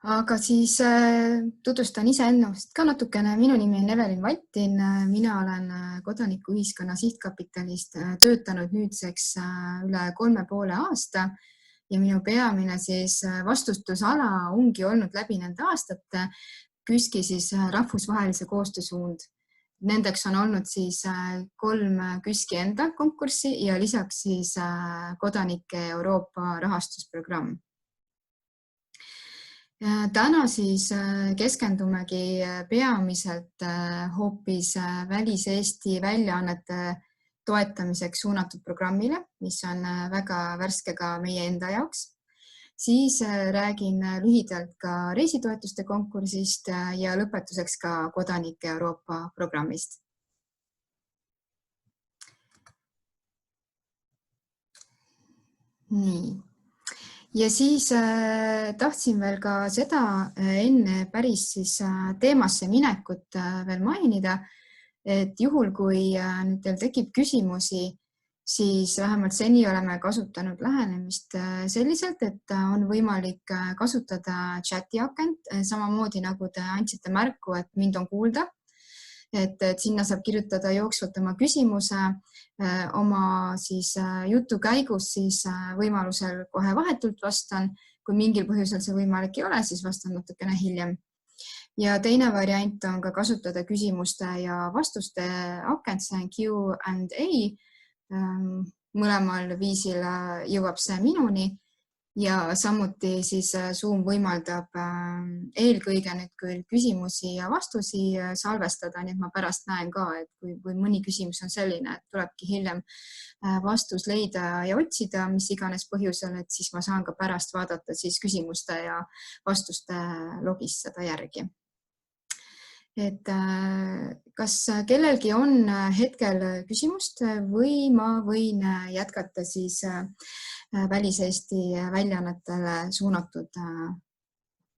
Aga siis tutvustan iseennast ka natukene. Minu nimi on Evelin Valtin. Mina olen Kodanikuühiskonna Sihtkapitalist töötanud nüüdseks üle 3,5 aasta ja minu peamine siis vastutusala ongi olnud läbi nende aastate KÜSK-i siis rahvusvahelise koostöösuund. Nendeks on olnud siis 3 KÜSK-i enda konkurssi ja lisaks siis Kodanike Euroopa rahastusprogramm. Täna siis keskendumegi peamiselt hoopis väliseesti väljaannete toetamiseks suunatud programmile, mis on väga värske ka meie enda jaoks. Siis räägin lühidalt ka reisitoetuste konkursist ja lõpetuseks ka Kodanike Euroopa programmist. Nii. Ja siis tahtsin veel ka seda enne päris siis teemasse minekut veel mainida, et juhul kui nüüd teil tekib küsimusi, siis vähemalt seni oleme kasutanud lähenemist selliselt, et on võimalik kasutada chati akent, samamoodi nagu te andsite märku, et mind on kuulda. Et sinna saab kirjutada jooksvalt oma küsimuse, oma siis jutu käigus siis võimalusel kohe vahetult vastan. Kui mingil põhjusel see võimalik ei ole, siis vastan natukene hiljem. Ja teine variant on ka kasutada küsimuste ja vastuste akent, see on Q&A. Mõlemal viisil jõuab see minuni. Ja samuti siis Zoom võimaldab eelkõige nüüd küll küsimusi ja vastusi salvestada, nii et ma pärast näen ka, et kui mõni küsimus on selline, et tulebki hiljem vastus leida ja otsida, mis iganes põhjusel, et siis ma saan ka pärast vaadata siis küsimuste ja vastuste logist seda järgi. Et kas kellelgi on hetkel küsimust või ma võin jätkata siis väliseesti väljaannetele suunatud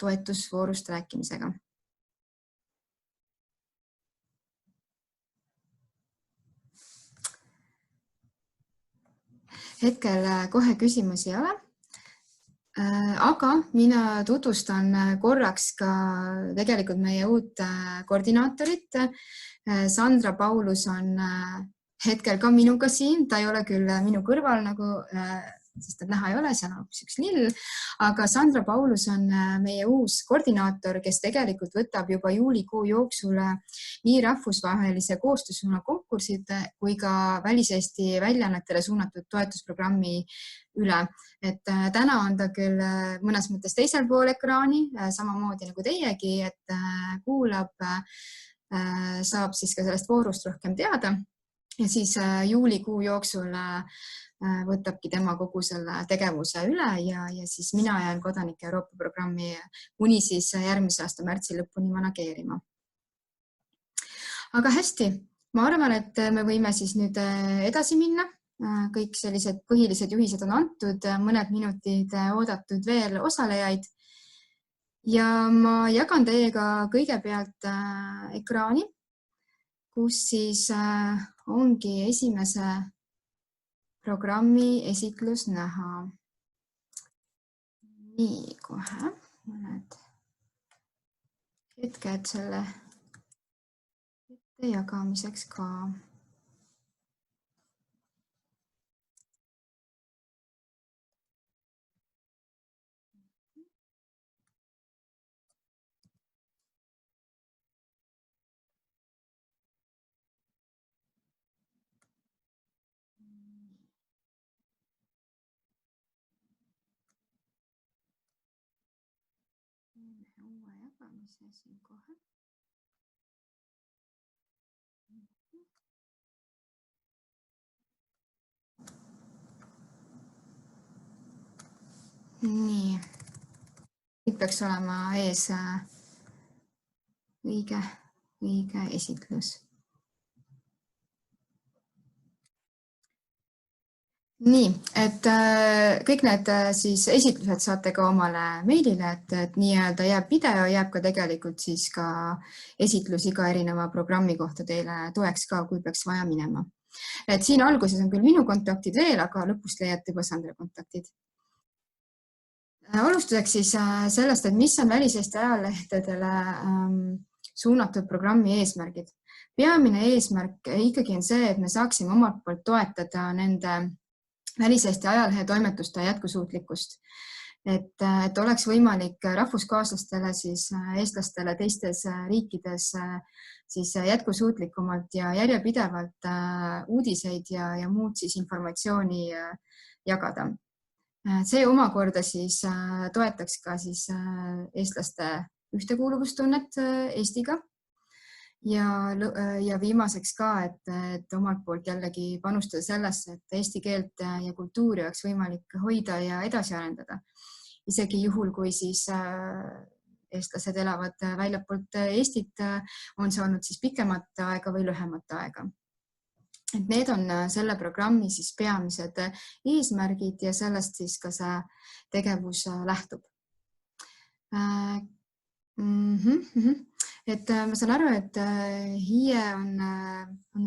toetusvoorust rääkimisega? Hetkel kohe küsimusi ei ole. Aga mina tutvustan korraks ka tegelikult meie uut koordinaatorit. Sandra Paulus on hetkel ka minuga siin, ta ei ole küll minu kõrval, sest et näha ei ole, seal on üks lill, aga Sandra Paulus on meie uus koordinaator, kes tegelikult võtab juba juulikuu jooksul nii rahvusvahelise koostöösuuna konkursid kui ka väliseesti väljaannetele suunatud toetusprogrammi üle. Et täna on ta küll mõnes mõttes teisel pool ekraani, samamoodi nagu teiegi, et kuulab, saab siis ka sellest voorust rohkem teada ja siis juulikuu jooksul võtabki tema kogu selle tegevuse üle ja siis mina jään Kodanike Euroopa programmi kuni siis järgmise aasta märtsi lõpuni manageerima. Aga hästi, ma arvan, et me võime siis nüüd edasi minna. Kõik sellised põhilised juhised on antud, mõned minutid oodatud veel osalejaid. Ja ma jagan teiega kõigepealt ekraani, kus siis ongi esimese programmi esitlus näha. Nii, kohe mõned hetked selle ette jagamiseks ka. Uue jagamise siin kohe. Nii, nüüd peaks olema ees õige esitlus. Nii, et kõik need siis esitlused saate ka omale meilile, et nii-öelda jääb video, jääb ka tegelikult siis ka esitlus iga erineva programmi kohta teile toeks ka, kui peaks vaja minema. Et siin alguses on küll minu kontaktid veel, aga lõpust leiate juba Sandra kontaktid. Alustuseks siis sellest, et mis on Väliseesti ajalehtedele suunatud programmi eesmärgid. Peamine eesmärk ikkagi on see, et me saaksime omalt poolt toetada nende Väliseesti ajalehe toimetuste jätkusuutlikkust. Et oleks võimalik rahvuskaaslastele, siis eestlastele teistes riikides siis jätkusuutlikumalt ja järjepidevalt uudiseid ja muud siis informatsiooni jagada. See omakorda siis toetaks ka siis eestlaste ühtekuuluvustunnet Eestiga. Ja viimaseks ka, et omalt poolt jällegi panustada sellesse, et eesti keelt ja kultuuri oleks võimalik hoida ja edasi arendada. Isegi juhul, kui siis eestlased elavad väljapoolt Eestit, on see olnud siis pikemat aega või lühemat aega. Et need on selle programmi siis peamised eesmärgid ja sellest siis ka see tegevus lähtub. Et ma saan aru, et Hiie on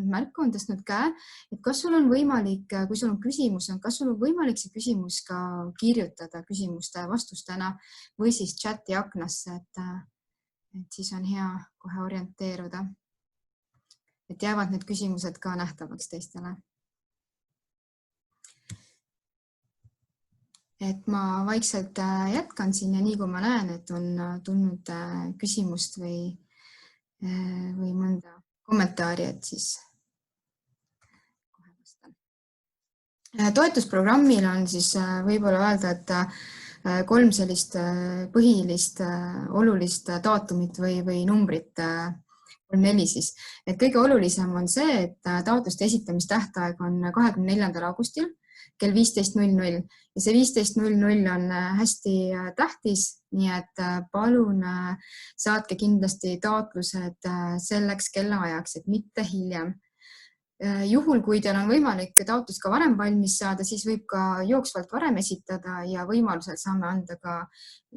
märku, on tõstnud käe, et kas sul on võimalik, kui sul on küsimus, kas sul on võimalik see küsimus ka kirjutada küsimuste vastustena või siis chati aknasse, et siis on hea kohe orienteeruda. Et jäävad need küsimused ka nähtavaks teistele. Et ma vaikselt jätkan siin ja nii kui ma näen, et on tulnud küsimust või mõnda kommentaari, et siis kohe vastan. Toetusprogrammil on siis võib-olla öelda, et 3 sellist põhilist olulist daatumit või numbrit, 3-4 siis. Et kõige olulisem on see, et taotluste esitamistähtaeg on 24. augustil kell 15.00 ja see 15.00 on hästi tähtis, nii et palun saatke kindlasti taotlused selleks kellaajaks, et mitte hiljem. Juhul, kui teil on võimalik taotlus ka varem valmis saada, siis võib ka jooksvalt varem esitada ja võimalusel saame anda ka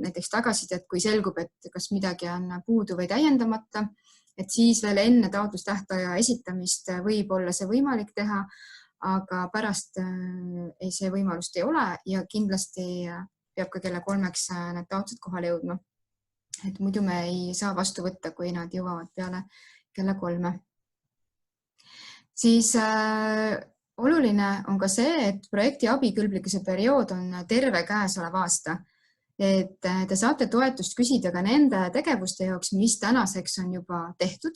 näiteks tagasisidet, kui selgub, et kas midagi on puudu või täiendamata, et siis veel enne taotlustähtaja esitamist võib olla see võimalik teha, aga pärast see võimalust ei ole ja kindlasti peab ka kella 3-ks need taotlused kohale jõudma. Et muidu me ei saa vastu võtta, kui nad jõuavad peale kella 3. Siis oluline on ka see, et projekti abikõlblikkuse periood on terve käesolev aasta. Et te saate toetust küsida ka nende tegevuste jaoks, mis tänaseks on juba tehtud.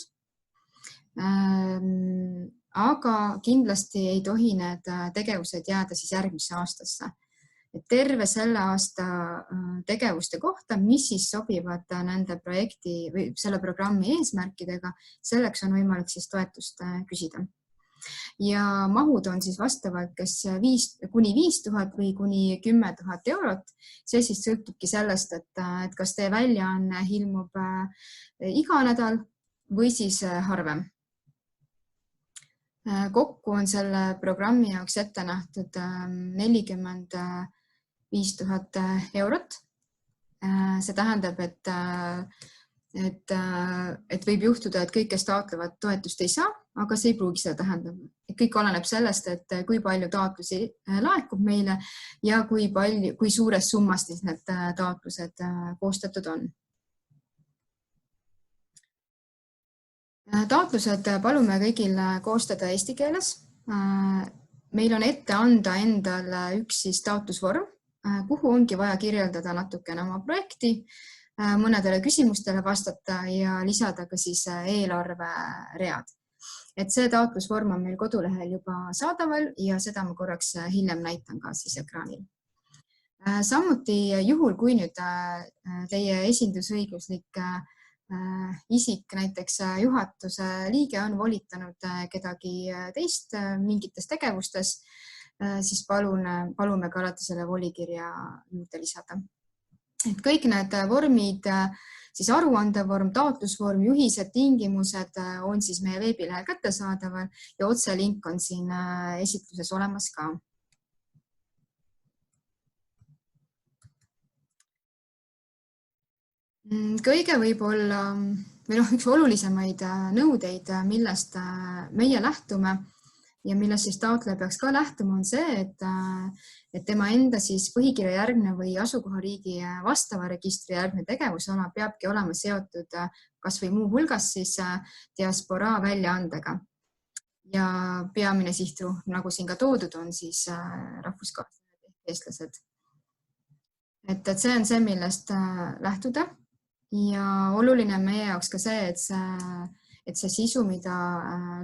Aga kindlasti ei tohi need tegevused jääda siis järgmisse aastasse. Et terve selle aasta tegevuste kohta, mis siis sobivad nende projekti või selle programmi eesmärkidega, selleks on võimalik siis toetust küsida. Ja mahud on siis vastavalt kas kuni 5000 või kuni 10 000 eurot. See siis sõltubki sellest, et kas teie väljaanne ilmub iga nädal või siis harvem. Kokku on selle programmi jaoks ette nähtud 45 000 eurot. See tähendab, et võib juhtuda, et kõik, kes taotlevad toetust ei saa, aga see ei pruugi seda tähendada. Kõik oleneb sellest, et kui palju taotlusi laekub meile ja kui suures summas need taotlused koostatud on. Taotlused palume kõigil koostada eesti keeles. Meil on ette anda endal üks siis taotlusvorm, kuhu ongi vaja kirjeldada natukene oma projekti, mõnedele küsimustele vastata ja lisada ka siis eelarveread. Et see taotlusvorm on meil kodulehel juba saadaval ja seda ma korraks hiljem näitan ka siis ekraanil. Samuti juhul, kui nüüd teie esindusõiguslik isik, näiteks juhatuse liige on volitanud kedagi teist mingites tegevustes, siis palume ka alati selle volikirja juurde lisada. Et kõik need vormid, siis aruandevorm, taotlusvorm, juhised, tingimused on siis meie veebilehel kättesaadaval ja otselink on siin esitluses olemas ka. Kõige võib-olla või üks olulisemaid nõudeid, millest meie lähtume ja millest siis taotleja peaks ka lähtuma, on see, et tema enda siis põhikirja järgne või asukohariigi vastava registri järgne tegevusala peabki olema seotud kas või muu hulgas siis diasporaa väljaandega. Ja peamine sihtrühm, nagu siin ka toodud on, siis rahvuskaaslased ehk eestlased. Et see on see, millest lähtuda ja oluline on meie jaoks ka see, et see sisu, mida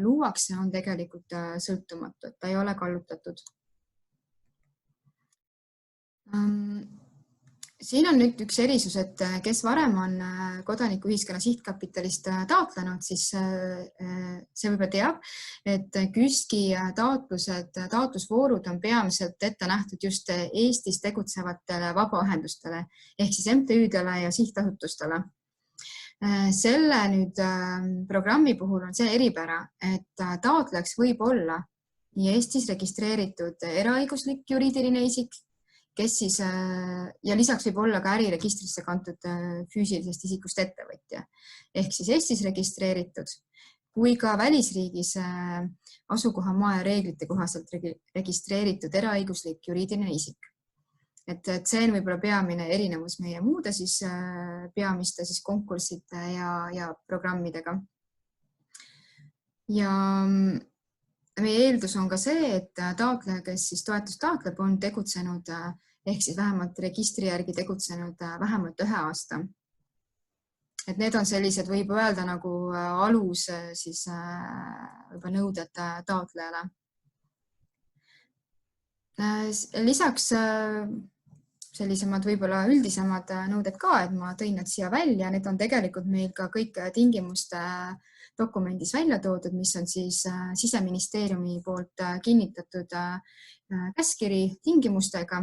luuakse, on tegelikult sõltumatu, et ta ei ole kallutatud. Siin on nüüd üks erisus, et kes varem on kodanikuühiskonna sihtkapitalist taotlenud, siis see võib-olla teab, et KÜSK-i taotlusvoorud on peamiselt ette nähtud just Eestis tegutsevatele vabaühendustele ehk siis MTÜ-dele ja sihtasutustele. Selle nüüd programmi puhul on see eripära, et taotlejaks võib olla nii Eestis registreeritud eraõiguslik juriidiline isik, kes siis ja lisaks võib olla ka äriregistrisse kantud füüsilisest isikust ettevõtja ehk siis Eestis registreeritud kui ka välisriigis asukohamaa ja reeglite kohaselt registreeritud eraõiguslik juriidiline isik. Et see on võib-olla peamine erinevus meie muude siis peamiste siis konkursside ja programmidega. Ja meie eeldus on ka see, et taotleja, kes siis toetust taotleb, on tegutsenud ehk siis vähemalt registri järgi tegutsenud vähemalt 1 aasta. Et need on sellised, võib öelda nagu alus siis juba nõuded taotlejale. Lisaks sellisemad võib-olla üldisemad nõuded ka, et ma tõin need siia välja, need on tegelikult meil ka kõik tingimuste dokumendis välja toodud, mis on siis Siseministeeriumi poolt kinnitatud käskkiri tingimustega,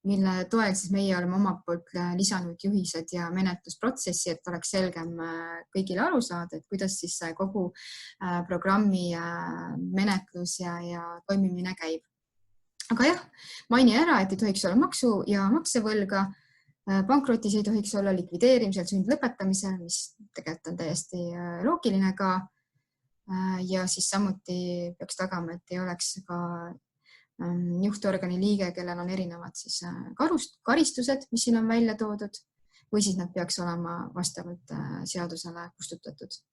mille toel siis meie oleme omalt poolt lisanud juhised ja menetlusprotsessi, et oleks selgem kõigile aru saada, et kuidas siis kogu programmi menetlus ja toimimine käib. Aga jah, maini ära, et ei tohiks olla maksu- ja maksevõlga, pankrotis ei tohiks olla likvideerimisel, sundlõpetamisel, mis tegelikult on täiesti loogiline ka. Ja siis samuti peaks tagama, et ei oleks ka juhtorgani liige, kellel on erinevad siis karistused, mis siin on välja toodud, või siis nad peaks olema vastavalt seadusele kustutatud.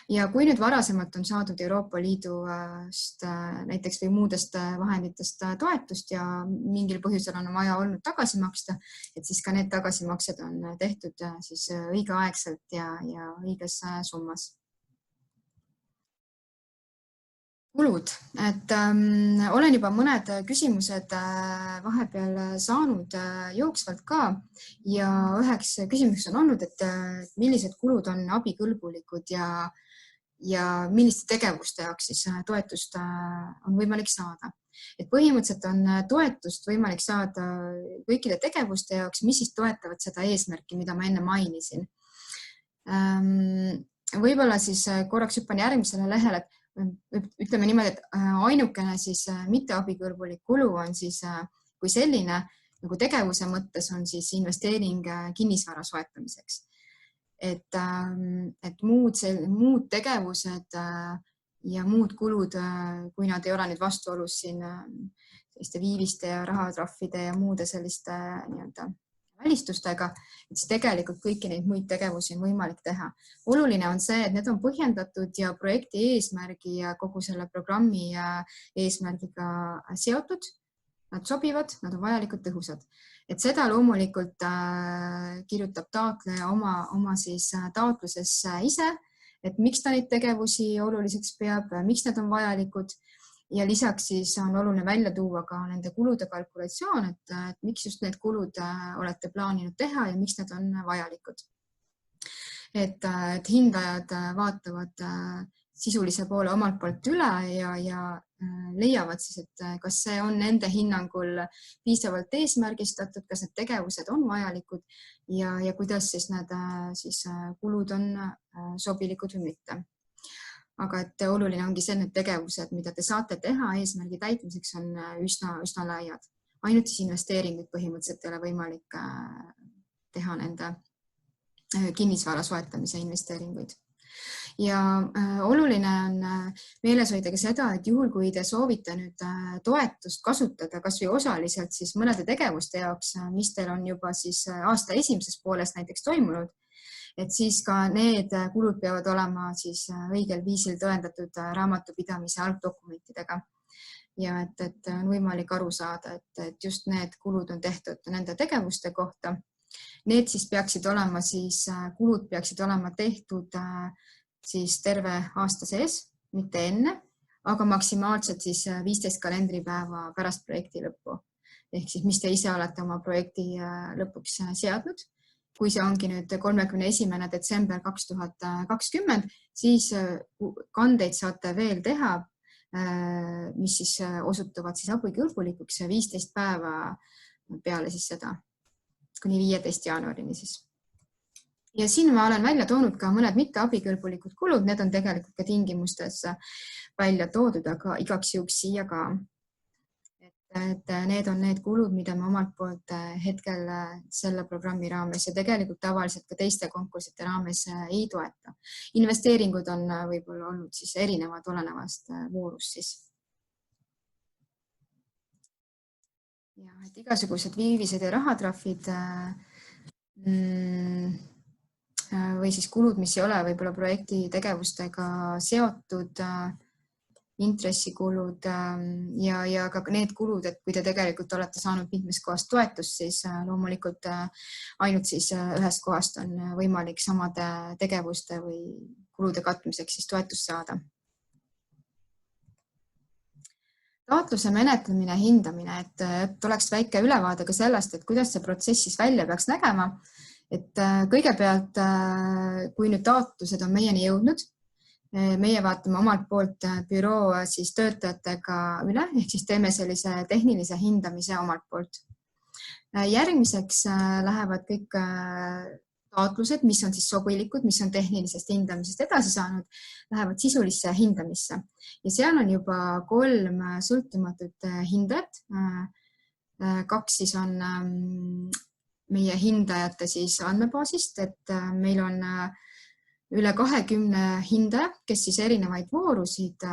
Ja kui nüüd varasemalt on saadud Euroopa Liidust näiteks või muudest vahenditest toetust ja mingil põhjusel on vaja olnud tagasi maksta, et siis ka need tagasimaksed on tehtud siis õigeaegselt ja õiges summas. Kulud, et olen juba mõned küsimused vahepeal saanud jooksvalt ka ja üheks küsimuseks on olnud, et millised kulud on abikõlbulikud ja milliste tegevuste jaoks siis toetust on võimalik saada. Et põhimõtteliselt on toetust võimalik saada kõikide tegevuste jaoks, mis siis toetavad seda eesmärki, mida ma enne mainisin. Võib-olla siis korraks hüppan järgmisele lehele, ütleme niimoodi, et ainukene siis mitte abikõlbulik kulu on siis kui selline nagu tegevuse mõttes on siis investeering kinnisvara soetamiseks. Et muud tegevused ja muud kulud, kui nad ei ole nüüd vastuolus siin selliste viiviste ja rahatrahvide ja muude selliste välistustega, et siis tegelikult kõiki neid muid tegevusi on võimalik teha. Oluline on see, et need on põhjendatud ja projekti eesmärgi ja kogu selle programmi eesmärgiga seotud. Nad sobivad, nad on vajalikud, tõhusad. Et seda loomulikult kirjutab taotleja oma siis taotluses ise, et miks ta neid tegevusi oluliseks peab, miks need on vajalikud. Ja lisaks siis on oluline välja tuua ka nende kulude kalkulatsioon, et miks just need kulud olete plaaninud teha ja miks need on vajalikud. Et hindajad vaatavad sisulise poole omalt poolt üle ja leiavad siis, et kas see on nende hinnangul piisavalt eesmärgistatud, kas need tegevused on vajalikud ja kuidas siis need siis kulud on sobilikud või mitte. Aga et oluline ongi see, need tegevused, mida te saate teha eesmärgi täitmiseks, on üsna laiad. Ainult siis investeeringuid põhimõtteliselt ei ole võimalik teha nende kinnisvara soetamise investeeringuid. Ja oluline on meeles hoida ka seda, et juhul, kui te soovite nüüd toetust kasutada kas või osaliselt siis mõnede tegevuste jaoks, mis teil on juba siis aasta esimeses pooles näiteks toimunud, et siis ka need kulud peavad olema siis õigel viisil tõendatud raamatupidamise algdokumentidega. Ja et on võimalik aru saada, et just need kulud on tehtud nende tegevuste kohta. Need siis peaksid olema siis, kulud peaksid olema tehtud siis terve aasta sees, mitte enne, aga maksimaalselt siis 15 kalendripäeva pärast projekti lõppu. Ehk siis, mis te ise olete oma projekti lõpuks seadnud. Kui see ongi nüüd 31. detsember 2020, siis kandeid saate veel teha, mis siis osutuvad siis abikõlbulikuks 15 päeva peale siis seda, kuni 15. jaanuarini siis. Ja siin ma olen välja toonud ka mõned mitte abikõlbulikud kulud, need on tegelikult ka tingimustes välja toodud, aga igaks juhuks siia ka. Et need on need kulud, mida me omalt poolt hetkel selle programmi raames ja tegelikult tavaliselt ka teiste konkursite raames ei toeta. Investeeringud on võib-olla olnud siis erinevad olenevast voorust siis. Ja, et igasugused viivised ja rahatrahvid või siis kulud, mis ei ole võib-olla projekti tegevustega seotud, intressikulud ja ka need kulud, et kui te tegelikult olete saanud mitmes kohast toetust, siis loomulikult ainult siis ühest kohast on võimalik samade tegevuste või kulude katmiseks siis toetust saada. Taotluse menetlemine ja hindamine, et oleks väike ülevaade ka sellest, et kuidas see protsess siis välja peaks nägema. Et kõigepealt, kui nüüd taotlused on meieni jõudnud, meie vaatame omalt poolt büroo siis töötajatega üle, ehk siis teeme sellise tehnilise hindamise omalt poolt. Järgmiseks lähevad kõik taotlused, mis on siis sobilikud, mis on tehnilisest hindamisest edasi saanud, lähevad sisulisse hindamisse. Ja seal on juba 3 sõltumatut hindajat. 2 siis on meie hindajate siis andmebaasist, et meil on üle 20 hindaja, kes siis erinevaid voorusid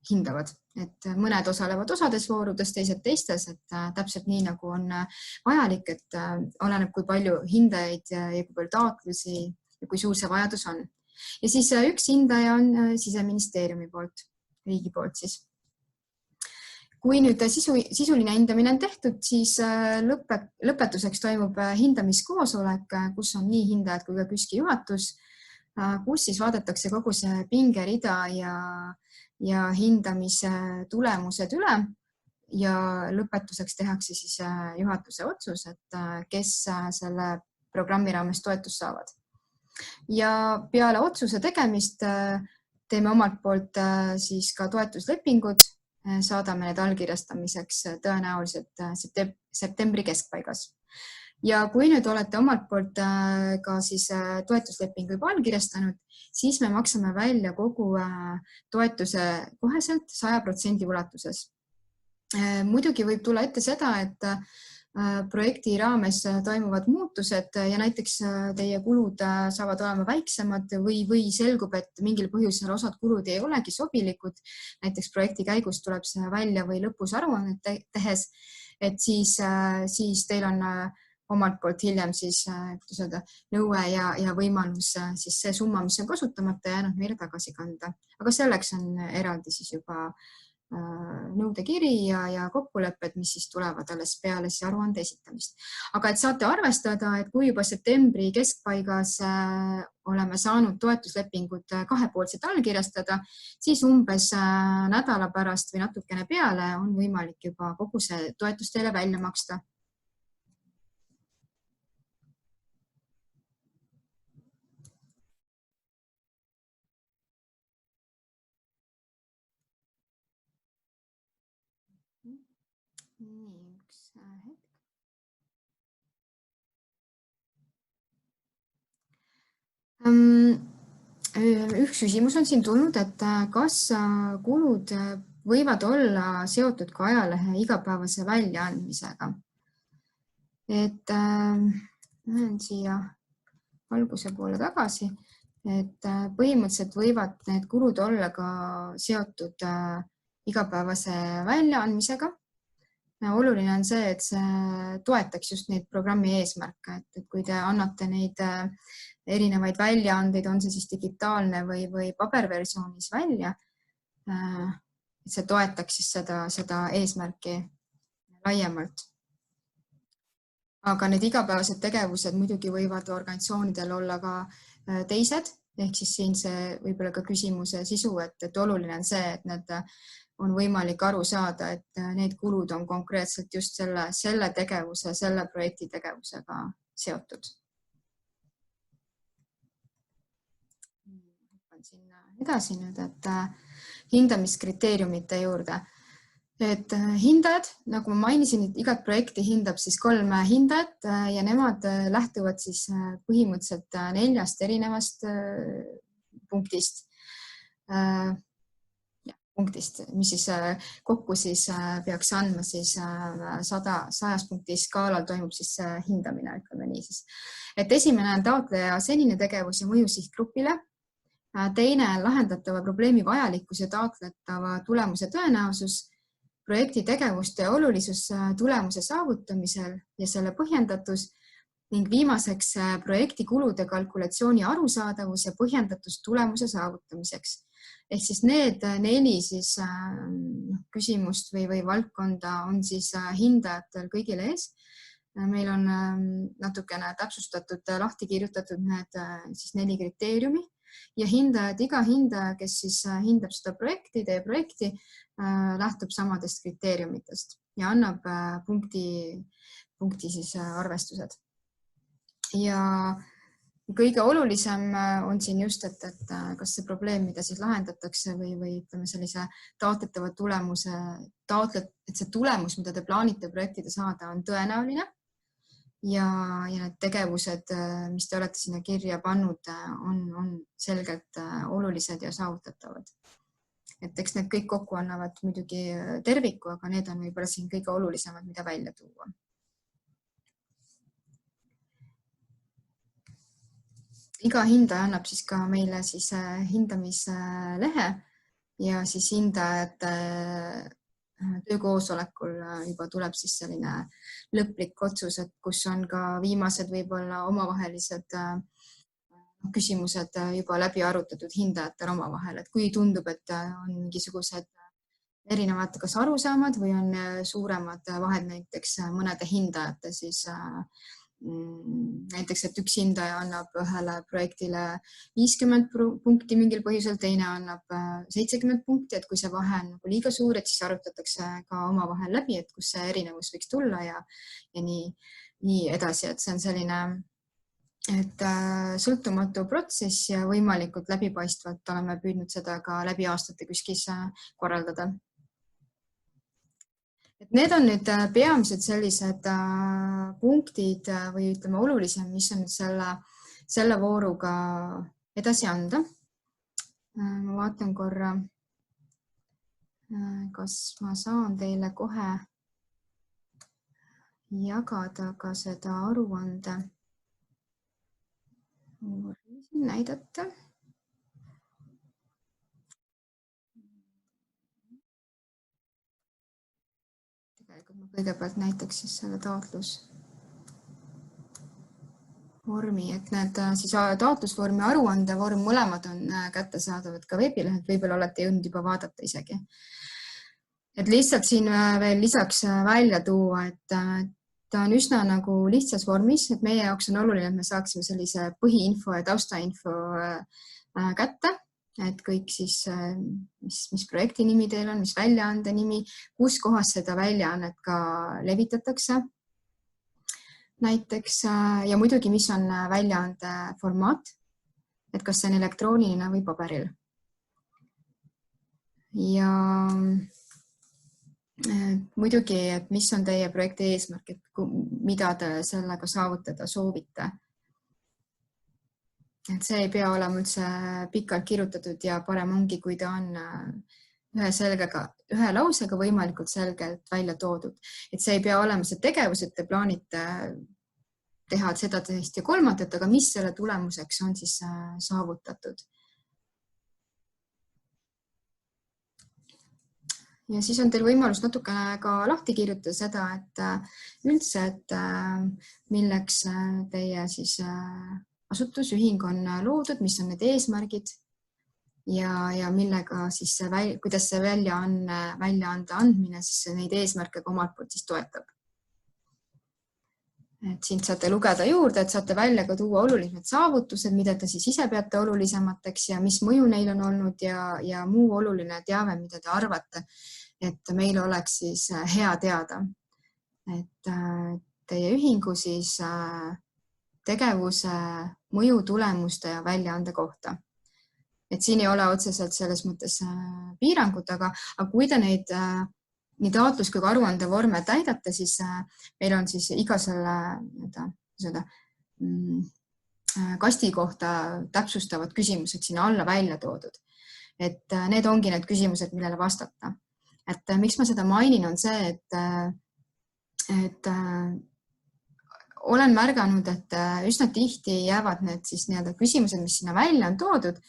hindavad. Et mõned osalevad osades voorudes, teised teistes, et täpselt nii nagu on vajalik, et oleneb, kui palju hindajaid ja kui palju taotlusi ja kui suur see vajadus on. Ja siis üks hindaja on Siseministeeriumi poolt, riigi poolt siis. Kui nüüd sisuline hindamine on tehtud, siis lõpetuseks toimub hindamiskoosolek, kus on nii hindajad kui ka KÜSK-i juhatus, kus siis vaadatakse kogu see pingerida ja hindamise tulemused üle ja lõpetuseks tehakse siis juhatuse otsus, et kes selle programmi raames toetust saavad. Ja peale otsuse tegemist teeme omalt poolt siis ka toetuslepingud, saadame need allkirjastamiseks tõenäoliselt septembri keskpaigas. Ja kui nüüd olete omalt poolt ka siis toetuslepingu juba allkirjastanud, siis me maksame välja kogu toetuse koheselt 100% ulatuses. Muidugi võib tulla ette seda, et projekti raames toimuvad muutused ja näiteks teie kulud saavad olema väiksemad või selgub, et mingil põhjusel osad kulud ei olegi sobilikud. Näiteks projekti käigus tuleb see välja või lõpus aruannet tehes, et siis teil on omalt poolt hiljem siis nõue ja võimalus siis see summa, mis on kasutamata jäänud, meile tagasi kanda. Aga selleks on eraldi siis juba nõudekiri ja kokkulepped, mis siis tulevad alles peale siis aruande esitamist. Aga et saate arvestada, et kui juba septembri keskpaigas oleme saanud toetuslepingut kahepoolselt allkirjastada, siis umbes nädala pärast või natukene peale on võimalik juba kogu see toetus teile välja maksta. Nii, üks hetk. Üks küsimus on siin tulnud, et kas kulud võivad olla seotud ka ajalehe igapäevase väljaandmisega. Et lähen siia alguse poole tagasi. et põhimõtteliselt võivad need kulud olla ka seotud igapäevase väljaandmisega. Oluline on see, et see toetaks just neid programmi eesmärke, et kui te annate neid erinevaid väljaandeid, on see siis digitaalne või paberversioonis välja, et see toetaks siis seda eesmärki laiemalt. Aga need igapäevased tegevused muidugi võivad organisatsioonidel olla ka teised, ehk siis siin see võib-olla ka küsimuse sisu, et oluline on see, et need on võimalik aru saada, et need kulud on konkreetselt just selle tegevuse, selle projekti tegevusega seotud. Hüppan sinna edasi nüüd, et hindamiskriteeriumite juurde. Et hindajad, nagu ma mainisin, et igat projekti hindab siis 3 hindajat ja nemad lähtuvad siis põhimõtteliselt 4 erinevast punktist, mis siis kokku siis peaks andma siis 100 punkti skaalal toimub siis hindamine, ütleme nii siis. Et esimene on taotleja senine tegevus ja mõju sihtgrupile. Teine on lahendatava probleemi vajalikkus ja taotletava tulemuse tõenäosus, projekti tegevuste olulisus tulemuse saavutamisel ja selle põhjendatus ning viimaseks projekti kulude kalkulatsiooni arusaadavus ja põhjendatus tulemuse saavutamiseks. Ehk siis need 4 siis küsimust või valdkonda on siis hindajatel kõigil ees. Meil on natukene täpsustatud, lahti kirjutatud need siis 4 kriteeriumi ja iga hindaja, kes siis hindab seda teie projekti, lähtub samadest kriteeriumitest ja annab punkti siis arvestused. Ja kõige olulisem on siin just, et kas see probleem, mida siis lahendatakse või ütleme sellise taotletava tulemuse, et see tulemus, mida te plaanite projektide saada, on tõenäoline ja need tegevused, mis te olete sinna kirja pannud, on selgelt olulised ja saavutatavad. Et eks need kõik kokku annavad muidugi terviku, aga need on võib-olla siin kõige olulisemad, mida välja tuua. Iga hindaja annab siis ka meile siis hindamislehe ja siis hindajate töökoosolekul juba tuleb siis selline lõplik otsus, et kus on ka viimased võib-olla omavahelised küsimused juba läbi arutatud hindajatel omavahel, et kui tundub, et on mingisugused erinevad kas arusaamad või on suuremad vahed näiteks mõnede hindajate siis näiteks, et üks hindaja annab ühele projektile 50 punkti mingil põhjusel, teine annab 70 punkti, et kui see vahe on liiga suur, et siis arutatakse ka omavahel läbi, et kus see erinevus võiks tulla ja nii edasi, et see on selline sõltumatu protsess ja võimalikult läbipaistvalt oleme püüdnud seda ka läbi aastate KÜSK-is korraldada. Need on nüüd peamised sellised punktid või ütleme olulisem, mis on selle vooruga edasi anda. Ma vaatan korra, kas ma saan teile kohe jagada ka seda aruande. Näidata. Ma kõigepealt näitaks siis selle taotlusvormi, et need siis taotlusvormi ja aruandevorm mõlemad on kättesaadavad ka veebilehelt, võib-olla olete jõudnud juba vaadata isegi. Et lihtsalt siin veel lisaks välja tuua, et ta on üsna nagu lihtsas vormis, et meie jaoks on oluline, et me saaksime sellise põhiinfo ja taustainfo kätte. Et kõik siis, mis projekti nimi teil on, mis väljaande nimi, kus kohas seda väljaannet ka levitatakse näiteks ja muidugi, mis on väljaande formaat, et kas see on elektrooniline või paberil. Ja muidugi, et mis on teie projekti eesmärk, et mida te sellega saavutada soovite. Et see ei pea olema üldse pikalt kirjutatud ja parem ongi, kui ta on ühe lausega võimalikult selgelt välja toodud. Et see ei pea olema see tegevus, et te plaanite teha seda, teist ja kolmandat, aga mis selle tulemuseks on siis saavutatud. Ja siis on teil võimalus natukene ka lahti kirjutada seda, et üldse, et milleks teie siis asutusühing on loodud, mis on need eesmärgid ja millega siis kuidas see väljaande andmine siis neid eesmärke ka omalt poolt siis toetab. Et siin saate lugeda juurde, et saate välja ka tuua olulised saavutused, mida te siis ise peate olulisemateks ja mis mõju neil on olnud ja muu oluline teave, mida te arvate, et meil oleks siis hea teada. Et teie ühingu siis tegevuse mõju tulemuste ja väljaande kohta. Et siin ei ole otseselt selles mõttes piirangut, aga kui te neid nii taotlus kui ka aruande vorme täidate, siis meil on siis iga selle kasti kohta täpsustavad küsimused sinna alla välja toodud. Et need ongi need küsimused, millele vastata. Et miks ma seda mainin, on see, et olen märganud, et üsna tihti jäävad need siis küsimused, mis sinna välja on toodud,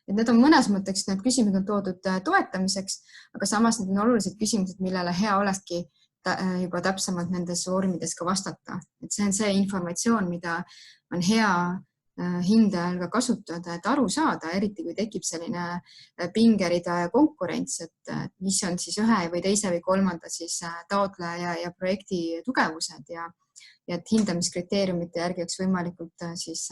et need on mõnes mõtteks, need küsimused on toodud toetamiseks, aga samas need on olulised küsimused, millele hea olekski juba täpsemalt nendes vormides ka vastata. Et see on see informatsioon, mida on hea hindajal ka kasutada, et aru saada, eriti kui tekib selline pingerida ja konkurents, et mis on siis ühe või teise või kolmanda siis taotleja ja projekti tugevused ja et hindamiskriteeriumite järgi oleks võimalikult siis,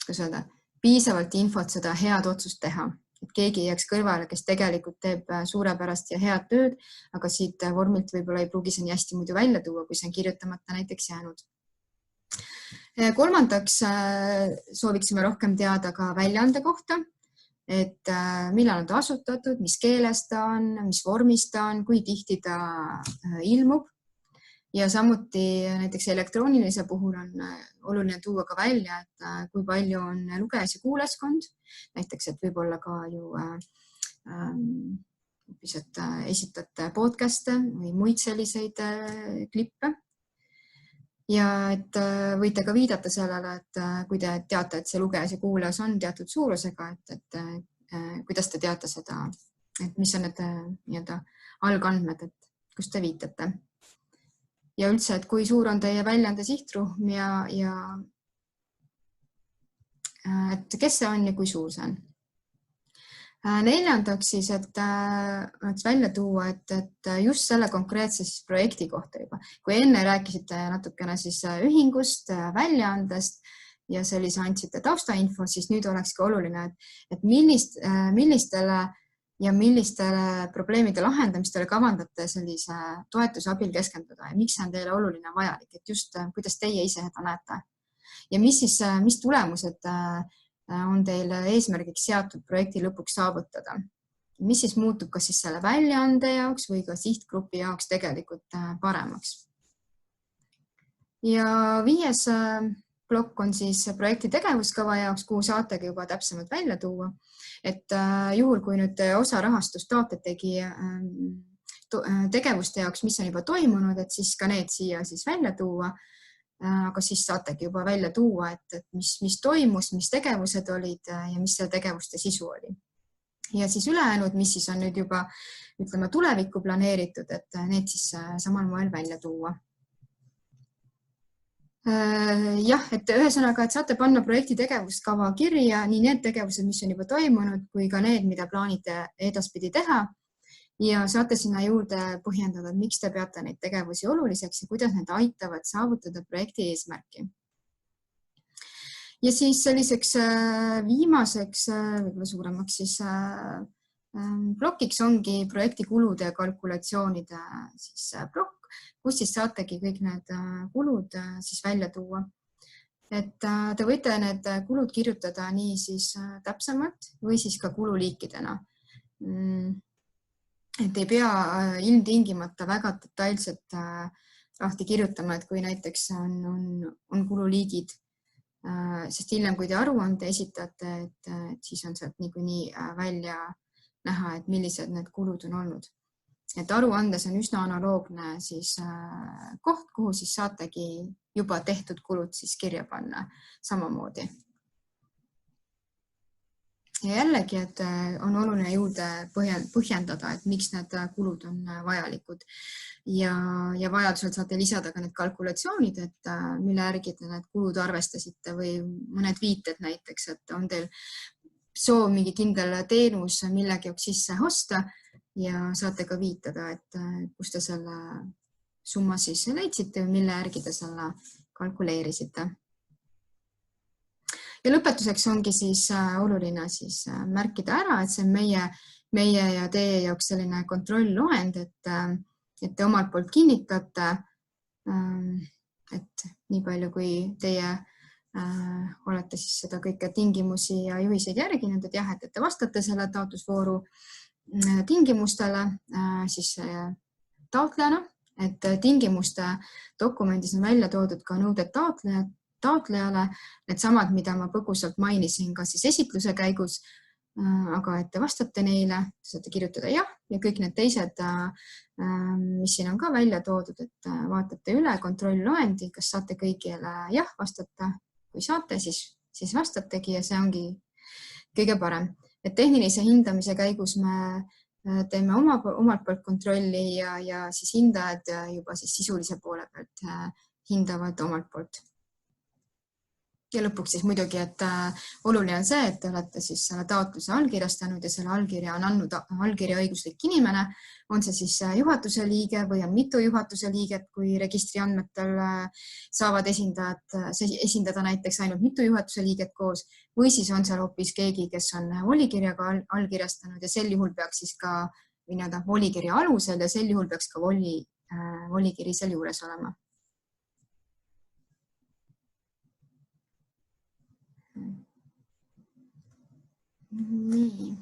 kuidas öelda, piisavalt infot seda head otsust teha, et keegi ei jääks kõrvale, kes tegelikult teeb suurepärast ja head tööd, aga siit vormilt võib-olla ei pruugi see nii hästi muidu välja tuua, kui see on kirjutamata näiteks jäänud. Kolmandaks sooviksime rohkem teada ka väljaande kohta, et millal on ta asutatud, mis keeles ta on, mis vormis ta on, kui tihti ta ilmub. Ja samuti näiteks elektroonilise puhul on oluline tuua ka välja, et kui palju on lugejas ja kuulajaskond. Näiteks, et võib-olla ka ju esitate podcast'e või muid selliseid klippe. Ja et võite ka viidata sellele, et kui te teate, et see lugejas ja kuulajas on teatud suurusega, et kuidas te teate seda, et mis on need algandmed, et kus te viitate. Ja üldse, et kui suur on teie väljaande sihtruhm ja et kes see on ja kui suur see on. Neljandaks siis, et oleks välja tuua, et just selle konkreetse siis projekti kohta juba. Kui enne rääkisite natukene siis ühingust, väljaandest ja sellise andsite taustainfo, siis nüüd olekski oluline, et millistele probleemide lahendamistele kavandate sellise toetuse abil keskenduda ja miks see on teile oluline vajalik, et just kuidas teie ise seda näete. Ja mis tulemused on teile eesmärgiks seatud projekti lõpuks saavutada? Mis siis muutub kas siis selle väljaande jaoks või ka sihtgrupi jaoks tegelikult paremaks? Ja 5. plokk on siis projekti tegevuskava jaoks, kuhu saategi juba täpsemalt välja tuua. Et juhul, kui nüüd osa rahastust taotletegi tegevuste jaoks, mis on juba toimunud, et siis ka need siia siis välja tuua. Aga siis saategi juba välja tuua, et mis toimus, mis tegevused olid ja mis selle tegevuste sisu oli. Ja siis ülejäänud, mis siis on nüüd juba tulevikku planeeritud, et need siis samal moel välja tuua. Jah, et ühesõnaga, et saate panna projekti tegevuskava kirja nii need tegevused, mis on juba toimunud, kui ka need, mida plaanite edaspidi teha ja saate sinna juurde põhjendada, miks te peate neid tegevusi oluliseks ja kuidas need aitavad saavutada projekti eesmärki. Ja siis selliseks viimaseks, võib-olla suuremaks siis plokiks ongi projekti kulude ja kalkulatsioonide siis plokk, kus siis saategi kõik need kulud siis välja tuua. Et te võite need kulud kirjutada nii siis täpsemalt või siis ka kululiikidena. Et ei pea ilmtingimata väga detailselt lahti kirjutama, et kui näiteks on kululiigid, sest hiljem, kui te aruande esitate, et siis on sealt niikuinii välja näha, et millised need kulud on olnud. Et aruandes on üsna analoogne siis koht, kuhu siis saategi juba tehtud kulud siis kirja panna samamoodi. Ja jällegi, et on oluline juurde põhjendada, et miks need kulud on vajalikud ja vajadusel saate lisada ka need kalkulatsioonid, et mille järgi te need kulud arvestasite või mõned viited näiteks, et on teil soov mingi kindel teenus millegi jaoks sisse osta ja saate ka viitada, et kus te selle summa siis leidsite või mille järgi te selle kalkuleerisite. Ja lõpetuseks ongi siis oluline siis märkida ära, et see on meie ja teie jaoks selline kontrollloend, et te omalt poolt kinnitate, et nii palju, kui teie olete siis seda kõike tingimusi ja juhiseid järginud, et jah, et te vastate selle taotlusvooru tingimustele siis taotlejana, et tingimuste dokumendis on välja toodud ka nõuded taotlejale, need samad, mida ma põgusalt mainisin ka siis esitluse käigus, aga et te vastate neile, saate kirjutada jah ja kõik need teised, mis siin on ka välja toodud, et vaatate üle kontrollloendi, kas saate kõigile jah vastata, kui saate, siis vastategi ja see ongi kõige parem. Et tehnilise hindamise käigus me teeme omalt poolt kontrolli ja siis hindajad juba siis sisulise poole pealt hindavad omalt poolt. Ja lõpuks siis muidugi, et oluline on see, et te olete siis selle taotluse allkirjastanud ja selle allkirja on andnud allkirja õiguslik inimene, on see siis juhatuse liige või on mitu juhatuse liiget, kui registri andmetel saavad esindada näiteks ainult mitu juhatuse liiget koos või siis on seal hoopis keegi, kes on volikirjaga allkirjastanud ja sel juhul peaks siis ka volikirja alusel ja sel juhul peaks ka volikiri seal juures olema. Nii.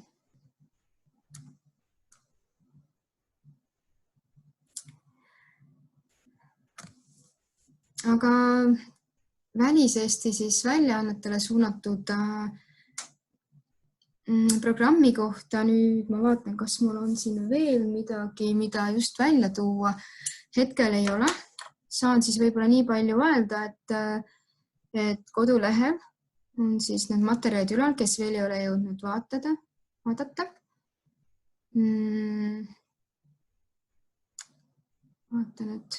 Aga väliseesti siis väljaannetele suunatud programmi kohta nüüd ma vaatan, kas mul on siin veel midagi, mida just välja tuua. Hetkel ei ole. Saan siis võib-olla nii palju öelda, et kodulehel on siis need materjalid ülal, kes veel ei ole jõudnud vaadata. Vaatan, et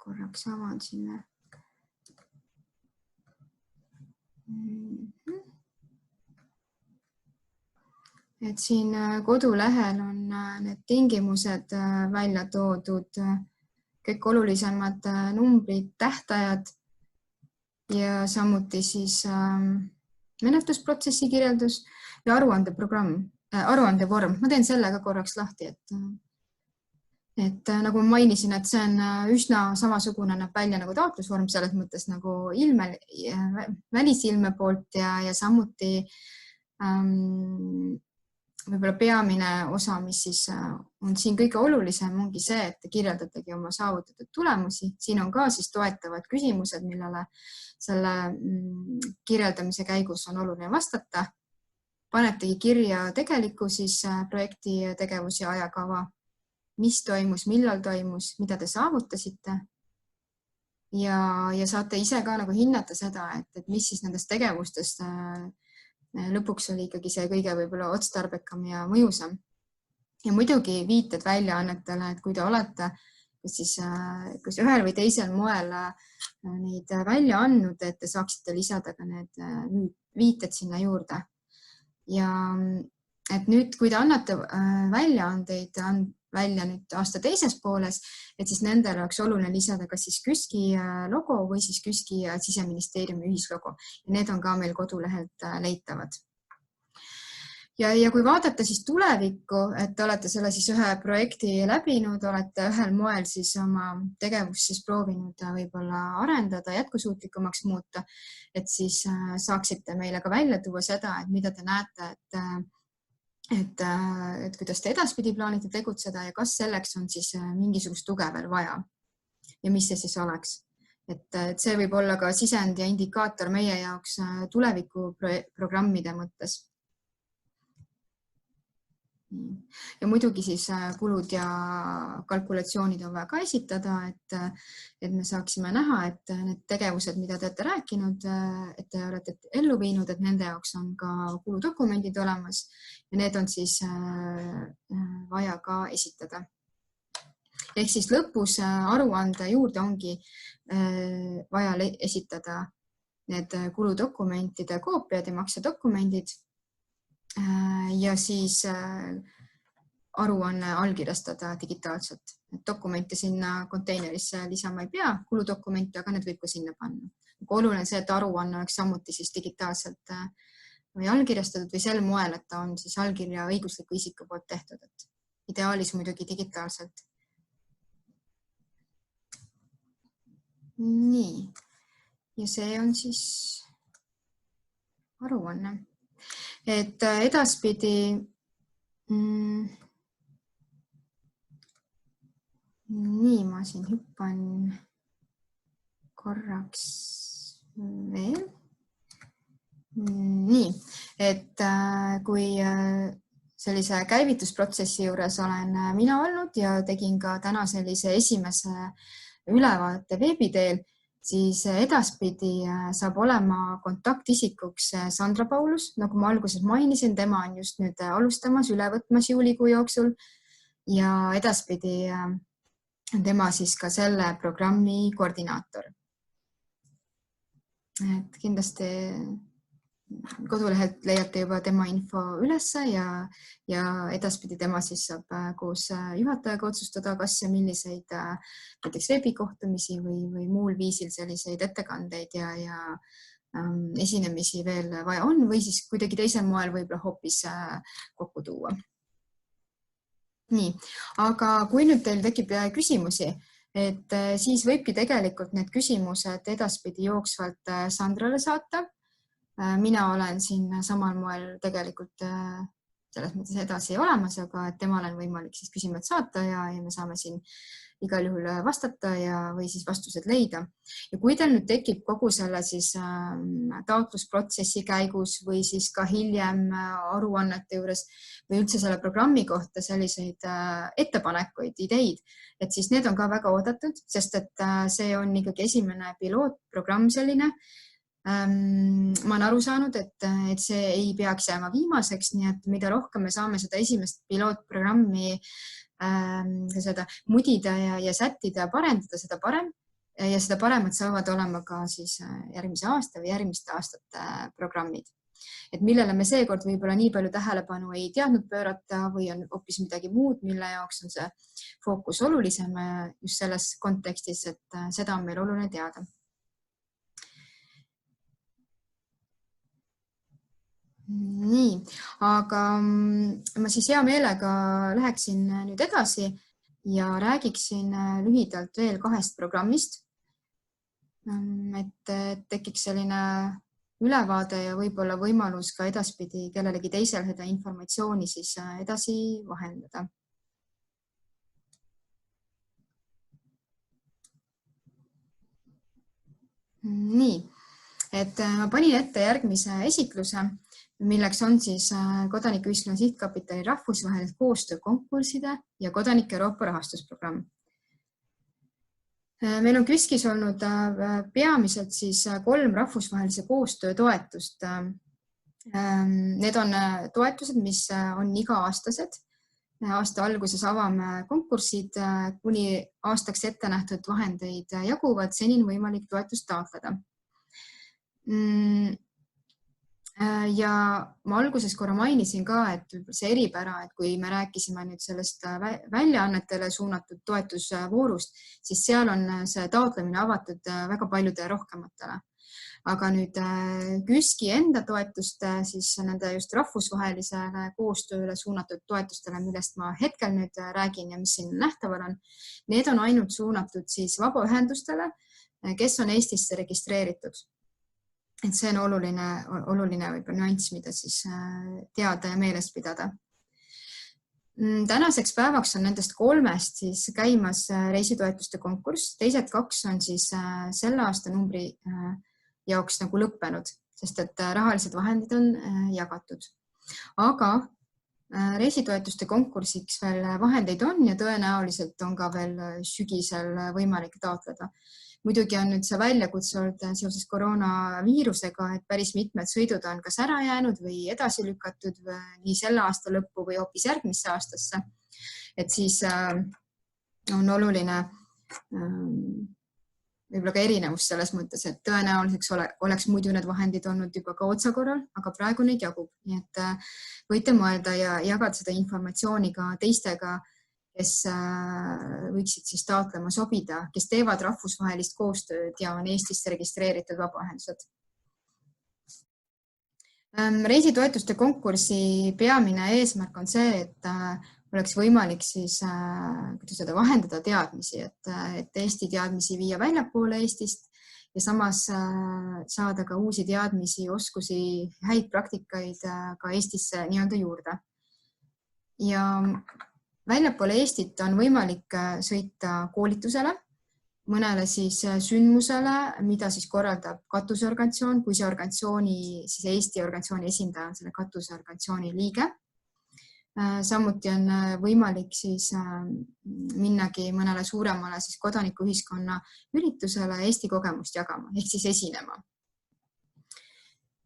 korraks avan sinna. Et siin kodulehel on need tingimused välja toodud, kõik olulisemad numbrid, tähtajad ja samuti siis menetlusprotsessi kirjeldus ja aruandevorm. Ma teen selle ka korraks lahti, et nagu ma mainisin, et see on üsna samasugune, näeb välja nagu taotlusvorm, selles mõttes nagu välisilme poolt ja samuti võib-olla peamine osa, mis siis on siin kõige olulisem, ongi see, et te kirjeldategi oma saavutatud tulemusi. Siin on ka siis toetavad küsimused, millele selle kirjeldamise käigus on oluline vastata. Panetegi kirja tegeliku siis projekti tegevus ja ajakava, mis toimus, millal toimus, mida te saavutasite. Ja saate ise ka nagu hinnata seda, et mis siis nendest tegevustest lõpuks oli ikkagi see kõige võib-olla otstarbekam ja mõjusam. Ja muidugi viited väljaannetele, et kui te olete kas ühel või teisel moel neid välja andnud, et te saaksite lisada ka need viited sinna juurde. Ja et nüüd, kui te annate väljaandeid välja nüüd aasta teises pooles, et siis nendel oleks oluline lisada kas siis KÜSK-i logo või siis KÜSK-i ja Siseministeeriumi ühislogo. Ja need on ka meil kodulehelt leitavad. Ja kui vaadata siis tulevikku, et te olete selle siis ühe projekti läbinud, olete ühel moel siis oma tegevust siis proovinud võib-olla arendada, jätkusuutlikumaks muuta, et siis saaksite meile ka välja tuua seda, et mida te näete, et kuidas te edaspidi plaanite tegutseda ja kas selleks on siis mingisugust tuge veel vaja ja mis see siis oleks. Et see võib olla ka sisend ja indikaator meie jaoks tuleviku programmide mõttes. Ja muidugi siis kulud ja kalkulatsioonid on vaja ka esitada, et me saaksime näha, et need tegevused, mida te olete rääkinud, et te olete ellu viinud, et nende jaoks on ka kuludokumendid olemas ja need on siis vaja ka esitada. Ehk siis lõpus aruande juurde ongi vaja esitada need kuludokumentide koopiad ja maksedokumendid ja siis aruanne allkirjastada digitaalselt. Dokumente sinna konteinerisse lisama ei pea, kuludokumente, aga need võib ka sinna panna. Oluline see, et aruanne oleks samuti siis digitaalselt või allkirjastatud või sel moel, et ta on siis allkirja õigusliku isiku poolt tehtud. Et ideaalis muidugi digitaalselt. Nii. Ja see on siis aruanne. Et edaspidi nii, ma siin hüppan korraks veel. Nii, et kui sellise käivitusprotsessi juures olen mina olnud ja tegin ka täna sellise esimese ülevaate veebi teel, siis edaspidi saab olema kontaktisikuks Sandra Paulus. Nagu ma alguses mainisin, tema on just nüüd alustamas, üle võtmas juulikuu jooksul ja edaspidi tema siis ka selle programmi koordinaator. Et kindlasti kodulehelt leiate juba tema info ülesse ja edaspidi tema siis saab koos juhatajaga otsustada, kas ja milliseid näiteks veebikohtumisi või muul viisil selliseid ettekandeid ja esinemisi veel vaja on või siis kuidagi teisel moel võib-olla hoopis kokku tuua. Nii, aga kui nüüd teil tekib küsimusi, et siis võibki tegelikult need küsimused edaspidi jooksvalt Sandrale saata. Mina olen siin samal moel tegelikult selles mõttes edasi olemas, aga temal on võimalik siis küsimused saata ja me saame siin igal juhul vastata või siis vastused leida. Ja kui teil nüüd tekib kogu selle siis taotlusprotsessi käigus või siis ka hiljem aruannete juures või üldse selle programmi kohta selliseid ettepanekuid, ideid, et siis need on ka väga oodatud, sest et see on ikkagi esimene pilootprogramm selline. Ma olen aru saanud, et see ei peaks jääma viimaseks, nii et mida rohkem me saame seda esimest pilootprogrammi seda mudida ja sättida ja parendada, seda parem. Ja seda paremad saavad olema ka siis järgmise aasta või järgmiste aastate programmid. Et millele me seekord võib-olla nii palju tähelepanu ei teadnud pöörata või on hoopis midagi muud, mille jaoks on see fookus olulisem just selles kontekstis, et seda on meil oluline teada. Nii, aga ma siis hea meelega läheksin nüüd edasi ja räägiksin lühidalt veel 2 programmist, et tekiks selline ülevaade ja võib-olla võimalus ka edaspidi kellelegi teisel seda informatsiooni siis edasi vahendada. Nii, et ma panin ette järgmise esitluse, milleks on siis Kodanikuühiskonna Sihtkapitali rahvusvahelised koostöökonkursside ja Kodanike Euroopa rahastusprogramm. Meil on KÜSK-is olnud peamiselt siis 3 rahvusvahelise koostöö toetust. Need on toetused, mis on iga-aastased. Aasta alguses avame konkursid, kuni aastaks ette nähtud vahendeid jaguvad, seni on võimalik toetust taotleda. Ja ma alguses korra mainisin ka, et see eripära, et kui me rääkisime nüüd sellest väljaannetele suunatud toetusvoorust, siis seal on see taotlemine avatud väga paljude rohkematele. Aga nüüd KÜSK-i enda toetuste, siis nende just rahvusvahelisele koostööle suunatud toetustele, millest ma hetkel nüüd räägin ja mis siin nähtaval on, need on ainult suunatud siis vabaühendustele, kes on Eestisse registreeritud. Et see on oluline nüanss, mida siis teada ja meeles pidada. Tänaseks päevaks on nendest 3 siis käimas reisitoetuste konkurss, teised 2 on siis selle aasta numbri jaoks nagu lõppenud, sest et rahalised vahendid on jagatud. Aga Reisitoetuste konkursiks veel vahendeid on ja tõenäoliselt on ka veel sügisel võimalik taotleda. Muidugi on nüüd see väljakutse olnud seoses koroonaviirusega, et päris mitmed sõidud on kas ära jäänud või edasi lükatud nii selle aasta lõppu või hoopis järgmisse aastasse. Et siis on oluline võib-olla ka erinevus selles mõttes, et tõenäoliseks oleks muidu need vahendid olnud juba ka otsakorral, aga praegu neid jagub. Nii et võite mõelda ja jagada seda informatsiooni ka teistega, kes võiksid siis taotlema sobida, kes teevad rahvusvahelist koostööd ja on Eestisse registreeritud vabaühendused. Reisitoetuste konkursi peamine eesmärk on see, et oleks võimalik siis vahendada teadmisi, et Eesti teadmisi viia väljapoole Eestist ja samas saada ka uusi teadmisi, oskusi, häid praktikaid ka Eestisse nii-öelda juurde. Ja väljapoole Eestit on võimalik sõita koolitusele, mõnele siis sündmusele, mida siis korraldab katuseorganisatsioon, kui see organisatsiooni, siis Eesti organisatsiooni esindaja on selle katuseorganisatsiooni liige. Samuti on võimalik siis minnagi mõnele suuremale siis kodanikuühiskonna üritusele Eesti kogemust jagama, ehk siis esinema.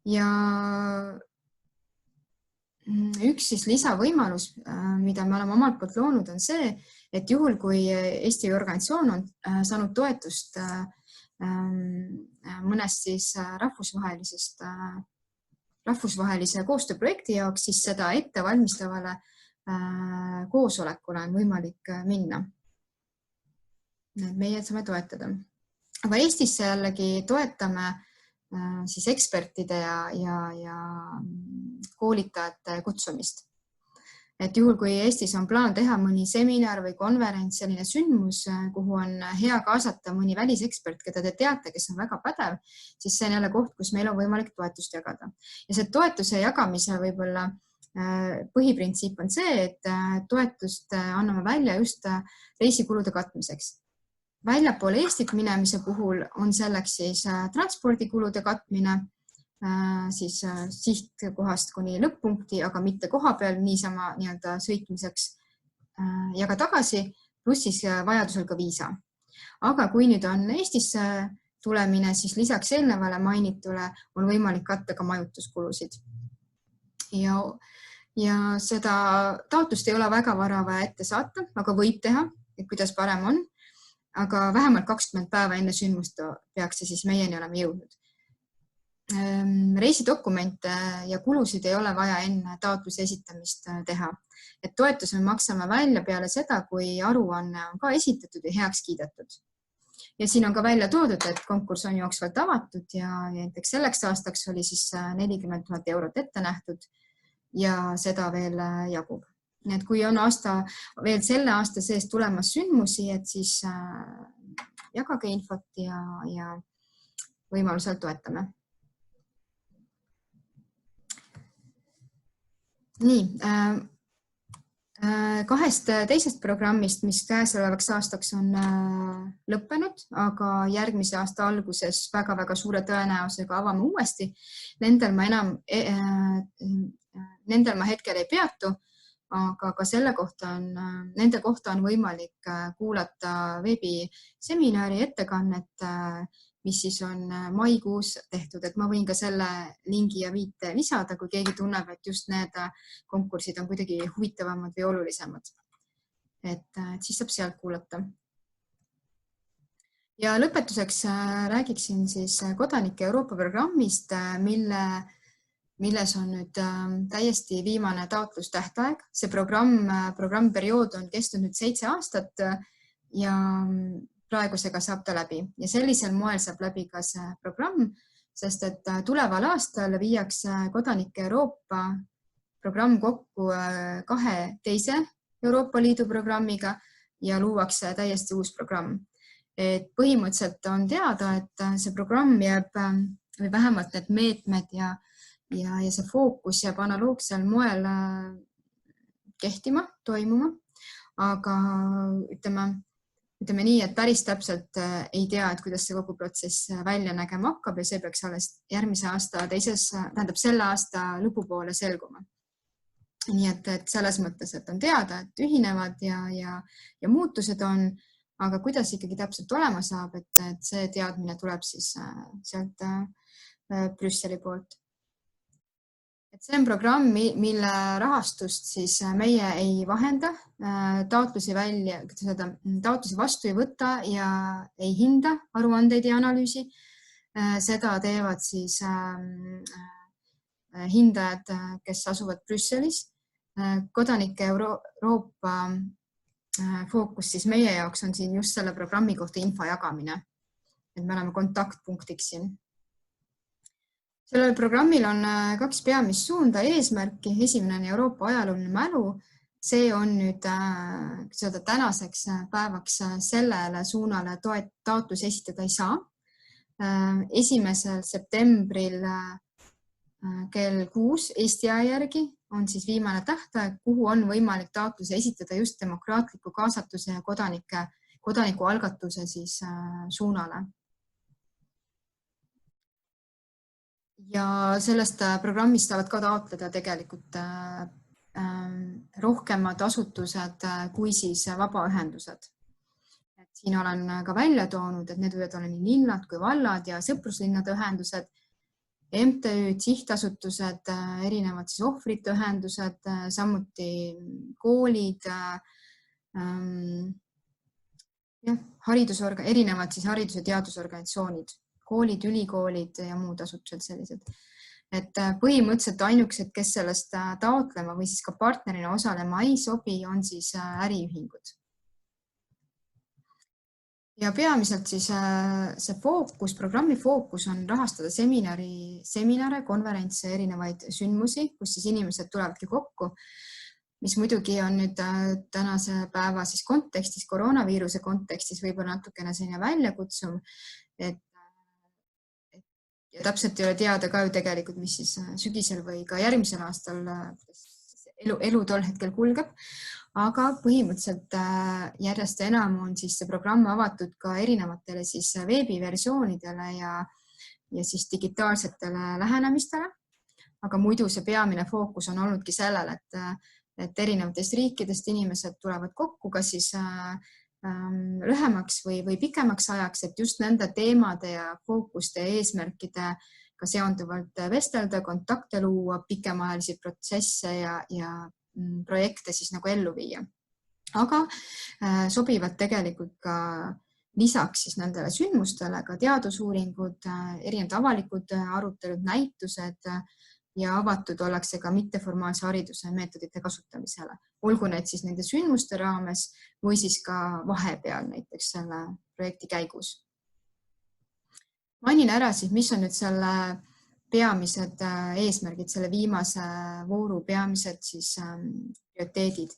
Ja üks siis lisavõimalus, mida me oleme omalt poolt loonud, on see, et juhul, kui Eesti organisatsioon on saanud toetust mõnest siis rahvusvahelise koostööprojekti jaoks, siis seda ettevalmistavale koosolekule on võimalik minna. Meie saame toetada. Aga Eestisse jällegi toetame siis ekspertide ja koolitajate kutsumist. Et juhul, kui Eestis on plaan teha mõni seminar või konverents, selline sündmus, kuhu on hea kaasata mõni välisekspert, keda te teate, kes on väga pädev, siis see on jälle koht, kus meil on võimalik toetust jagada. Ja see toetuse jagamise võib-olla põhiprintsiip on see, et toetust anname välja just reisikulude katmiseks. Väljapoole Eestit minemise puhul on selleks siis transpordikulude katmine siis sihtkohast kuni lõpp-punkti, aga mitte koha peal niisama nii-öelda sõitmiseks ja ka tagasi, pluss siis vajadusel ka viisa. Aga kui nüüd on Eestisse tulemine, siis lisaks eelnevale mainitule on võimalik katta ka majutuskulusid. Ja seda taotlust ei ole väga vara vaja ette saata, aga võib teha, et kuidas parem on. Aga vähemalt 20 päeva enne sündmust peaks see siis meieni olema jõudnud. Reisidokumente ja kulusid ei ole vaja enne taotluse esitamist teha. Et toetuse me maksame välja peale seda, kui aruanne on ka esitatud ja heaks kiidetud. Ja siin on ka välja toodud, et konkurss on jooksvalt avatud ja näiteks selleks aastaks oli siis 40 000 eurot ette nähtud ja seda veel jagub. Et kui on veel selle aasta sees tulemas sündmusi, et siis jagage infot ja võimalusel toetame. Nii, kahest teisest programmist, mis käesolevaks aastaks on lõppenud, aga järgmise aasta alguses väga-väga suure tõenäosusega avame uuesti. Nendel ma hetkel ei peatu, aga ka nende kohta on võimalik kuulata veebiseminari ettekannet, mis siis on maikuus tehtud, et ma võin ka selle lingi ja viite lisada, kui keegi tunneb, et just need konkursid on kuidagi huvitavamad või olulisemad. Et siis saab sealt kuulata. Ja lõpetuseks räägiksin siis Kodanike Euroopa programmist, milles on nüüd täiesti viimane taotlustähtaeg. See programmperiood on kestnud nüüd 7 aastat ja praegusega saab ta läbi. Ja sellisel moel saab läbi ka see programm, sest et tuleval aastal viiakse Kodanike Euroopa programm kokku 2 teise Euroopa Liidu programmiga ja luuakse täiesti uus programm. Et põhimõtteliselt on teada, et see programm jääb, või vähemalt need meetmed ja see fookus jääb analoogsel moel kehtima, toimuma, aga ütleme nii, et päris täpselt ei tea, et kuidas see kogu protsess välja nägema hakkab ja see peaks alles järgmise aasta selle aasta lõpupoole selguma. Nii et selles mõttes, et on teada, et ühinevad ja muutused on, aga kuidas ikkagi täpselt olema saab, et see teadmine tuleb siis sealt Brüsseli poolt. Et see on programm, mille rahastust siis meie ei vahenda, taotlusi vastu ei võta ja ei hinda aruandeid ja analüüsi. Seda teevad siis hindajad, kes asuvad Brüsselis. Kodanike Euroopa fookus siis meie jaoks on siin just selle programmi kohta info jagamine. Et me oleme kontaktpunktiks siin. Sellel programmil on 2 peamist suunda eesmärki. Esimene on Euroopa ajalooline mälu. See on nüüd tänaseks päevaks sellele suunale taotlus esitada ei saa. 1. septembril kell 6 Eesti aja järgi on siis viimane tähtaeg, kuhu on võimalik taotluse esitada just demokraatliku kaasatuse ja kodanikualgatuse siis suunale. Ja sellest programmist saavad ka taotleda tegelikult rohkemad asutused kui siis vabaühendused. Siin olen ka välja toonud, et need võivad olla nii linnad kui vallad ja sõpruslinnade ühendused, MTÜ-d, sihtasutused, erinevad siis ohvrite ühendused, samuti koolid, erinevad siis haridus- ja teadusorganisatsioonid, koolid, ülikoolid ja muud asutused sellised. Et põhimõtteliselt ainukesed, kes sellest taotlema või siis ka partnerina osalema ei sobi, on siis äriühingud. Ja peamiselt siis see fookus, programmi fookus on rahastada seminare, konverentse, erinevaid sündmusi, kus siis inimesed tulevadki kokku, mis muidugi on nüüd tänase päeva siis kontekstis, koroonaviiruse kontekstis võib-olla natukene selline väljakutsum, et ja täpselt ei ole teada ka ju tegelikult, mis siis sügisel või ka järgmisel aastal elu tol hetkel kulgeb. Aga põhimõtteliselt järjest enam on siis see programm avatud ka erinevatele siis veebiversioonidele ja siis digitaalsetele lähenemistele. Aga muidu see peamine fookus on olnudki sellel, et erinevatest riikidest inimesed tulevad kokku, kas siis lühemaks või pikemaks ajaks, et just nende teemade ja fookuste ja eesmärkidega seonduvalt vestelda, kontakte luua, pikemaajalisi protsesse ja projekte siis nagu ellu viia. Aga sobivad tegelikult ka lisaks siis nendele sündmustele ka teadusuuringud, erinevad avalikud arutelud, näitused ja avatud ollakse ka mitteformaalse hariduse meetodite kasutamisele. Olgu need siis nende sündmuste raames või siis ka vahepeal näiteks selle projekti käigus. Mainin ära siis, mis on nüüd selle peamised eesmärgid, selle viimase vooru peamised siis prioriteedid.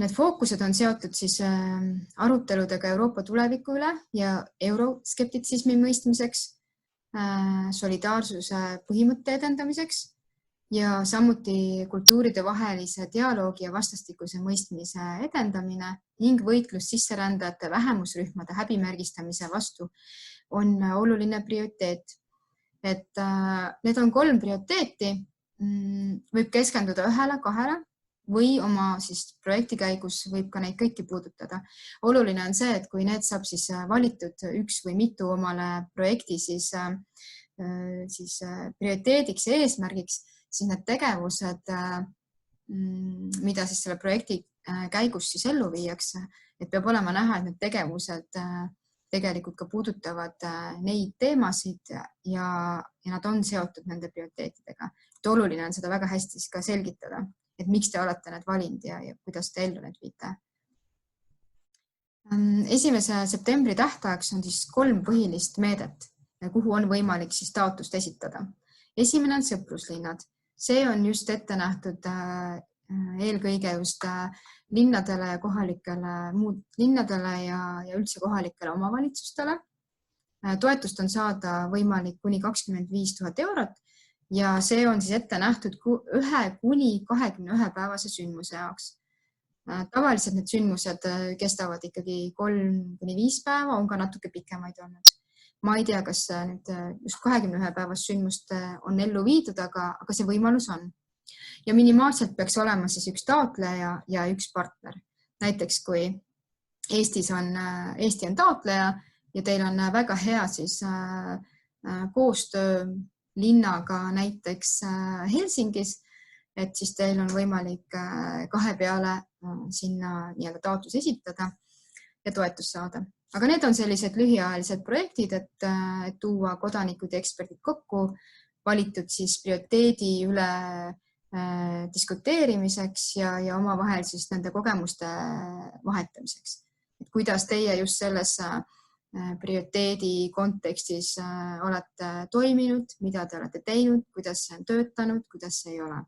Need fookused on seotud siis aruteludega Euroopa tuleviku üle ja euroskeptitsismi mõistmiseks, solidaarsuse põhimõtte edendamiseks ja samuti kultuuride vahelise dialoogi ja vastastikuse mõistmise edendamine ning võitlus sisserändajate vähemusrühmade häbimärgistamise vastu on oluline prioriteet. Et need on 3 prioriteeti, võib keskenduda 1-2 või oma siis projekti käigus võib ka neid kõiki puudutada. Oluline on see, et kui need saab siis valitud üks või mitu omale projekti siis prioriteediks ja eesmärgiks, siis need tegevused, mida siis selle projekti käigus siis ellu viiakse, et peab olema näha, et need tegevused tegelikult ka puudutavad neid teemasid ja nad on seotud nende prioriteetidega. Et oluline on seda väga hästi ka selgitada, et miks te olete need valinud ja kuidas te ellu need viite. 1. septembri tähtajaks on siis 3 põhilist meedet, kuhu on võimalik siis taotlust esitada. Esimene on sõpruslinnad. See on just ette nähtud eelkõige just linnadele ja kohalikele linnadele ja üldse kohalikele omavalitsustele. Toetust on saada võimalik kuni 25 000 eurot ja see on siis ette nähtud 1 kuni 21 päevase sündmuse jaoks. Tavaliselt need sündmused kestavad ikkagi 3 kuni 5 päeva, on ka natuke pikemaid olnud. Ma ei tea, kas nüüd just 21 päevast sündmust on ellu viidud, aga see võimalus on. Ja minimaalselt peaks olema siis üks taotleja ja üks partner. Näiteks kui Eesti on taotleja ja teil on väga hea siis koostöö linnaga näiteks Helsingis, et siis teil on võimalik kahe peale sinna nii-öelda taotlus esitada ja toetust saada. Aga need on sellised lühiajalised projektid, et tuua kodanikud ja eksperdid kokku, valitud siis prioriteedi üle diskuteerimiseks ja omavahel siis nende kogemuste vahetamiseks. Et kuidas teie just selles prioriteedi kontekstis olete toiminud, mida te olete teinud, kuidas see on töötanud, kuidas see ei ole.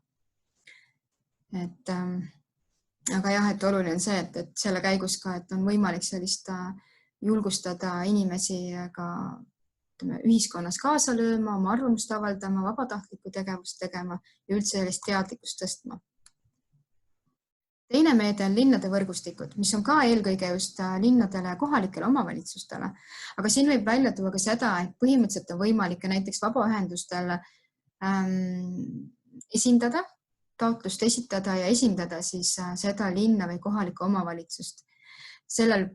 Aga jah, et oluline on see, et selle käigus ka, et on võimalik sellist julgustada inimesi ka ühiskonnas kaasa lööma, oma arvamust avaldama, vabatahtlikku tegevust tegema ja üldse sellist teadlikkust tõstma. Teine meede on linnade võrgustikud, mis on ka eelkõige just linnadele ja kohalikele omavalitsustele. Aga siin võib välja tuua ka seda, et põhimõtteliselt on võimalik näiteks vabaühendustel esindada, taotlust esitada ja esindada siis seda linna või kohalikku omavalitsust. Sellel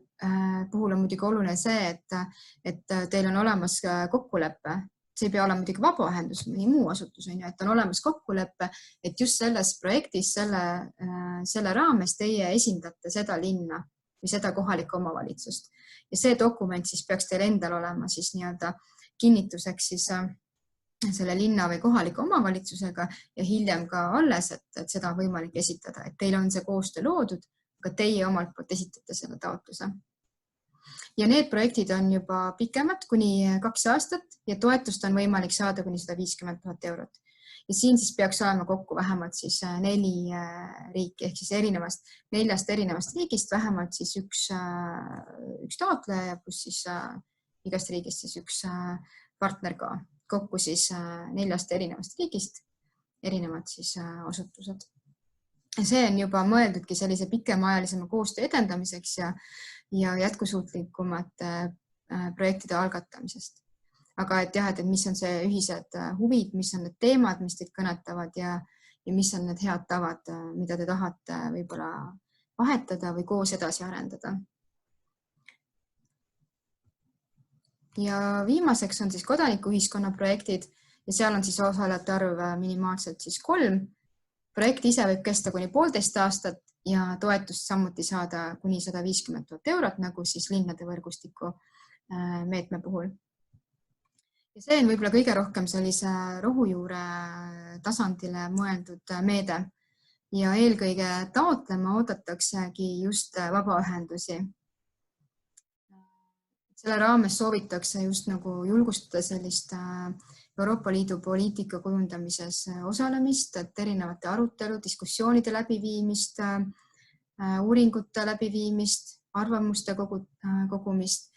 puhul on muidugi oluline see, et teil on olemas kokkulepe. See ei pea olema muidugi vabaühendus või muu asutus, et on olemas kokkulepe, et just selles projektis, selle raames teie esindate seda linna või seda kohalikku omavalitsust. Ja see dokument siis peaks teil endal olema siis nii-öelda kinnituseks siis selle linna või kohaliku omavalitsusega ja hiljem ka alles, et seda on võimalik esitada, et teil on see koostöö loodud, aga teie omalt poolt esitate selle taotluse. Ja need projektid on juba pikemad kuni 2 aastat ja toetust on võimalik saada kuni 150 000 eurot. Ja siin siis peaks olema kokku vähemalt siis 4 riiki ehk siis 4 erinevast riigist vähemalt siis üks taotleja pluss siis igast riigist siis üks partner ka. Kokku siis 4 erinevast riigist erinevad siis asutused. See on juba mõeldudki sellise pikemaajalisema koostöö edendamiseks ja jätkusuutlikumate projektide algatamisest. Aga et jah, et mis on see ühised huvid, mis on need teemad, mis teid kõnetavad ja mis on need head tavad, mida te tahate võib-olla vahetada või koos edasi arendada. Ja viimaseks on siis kodanikuühiskonna projektid ja seal on siis osalejate arv minimaalselt siis 3. Projekt ise võib kesta kuni 1,5 aastat ja toetust samuti saada kuni 150 000 eurot, nagu siis linnade võrgustiku meetme puhul. Ja see on võib-olla kõige rohkem sellise rohujuure tasandile mõeldud meede ja eelkõige taotlema oodataksegi just vabaühendusi. Selle raames soovitakse just nagu julgustada sellist Euroopa Liidu poliitika kujundamises osalemist, et erinevate arutelu, diskussioonide läbiviimist, uuringute läbiviimist, arvamuste kogumist,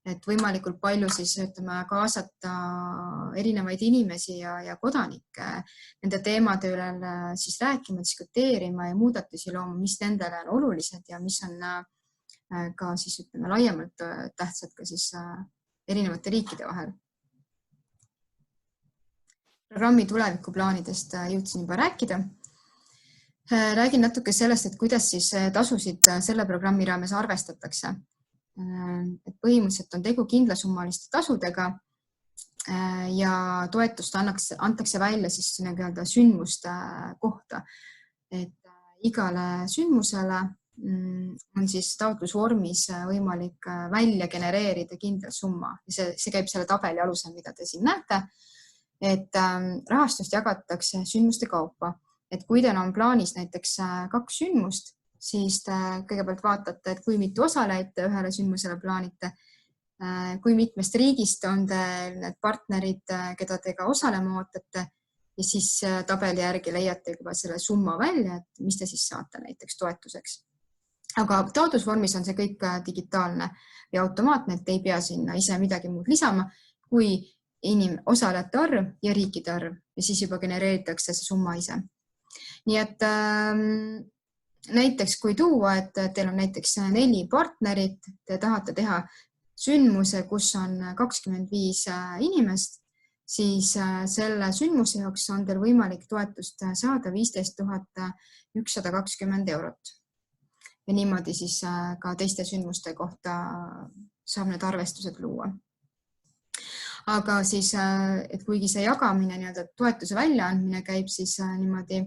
et võimalikult palju siis kaasata erinevaid inimesi ja kodanikke nende teemade üle siis rääkima, diskuteerima ja muudatusi looma, mis nendele on olulised ja mis on ka siis laiemalt tähtsad ka siis erinevate riikide vahel. Programmi tulevikuplaanidest jõudsin juba rääkida. Räägin natuke sellest, et kuidas siis tasusid selle programmi raames arvestatakse. Et põhimõtteliselt on tegu kindlasummaliste tasudega ja toetust antakse välja siis sündmuste kohta. Et igale sündmusele on siis taotlusvormis võimalik välja genereerida kindel summa. See käib selle tabeli alusel, mida te siin näete. Et rahastust jagatakse sündmuste kaupa. Et kui teil on plaanis näiteks 2 sündmust, siis te kõigepealt vaatate, et kui mitu osalejaid ühele sündmusele plaanite, kui mitmest riigist on teil need partnerid, keda te ka osalema ootate ja siis tabeli järgi leiate juba selle summa välja, et mis te siis saate näiteks toetuseks. Aga taotlusvormis on see kõik digitaalne ja automaatne, et ei pea sinna ise midagi muud lisama, kui osalejate arv ja riikide arv ja siis juba genereeritakse see summa ise. Nii et näiteks kui tuua, et teil on näiteks 4 partnerit, te tahate teha sündmuse, kus on 25 inimest siis selle sündmuse jaoks on teil võimalik toetust saada 15 120 eurot. Ja niimoodi siis ka teiste sündmuste kohta saab need arvestused luua. Aga siis, et kuigi see jagamine, toetuse väljaandmine käib siis niimoodi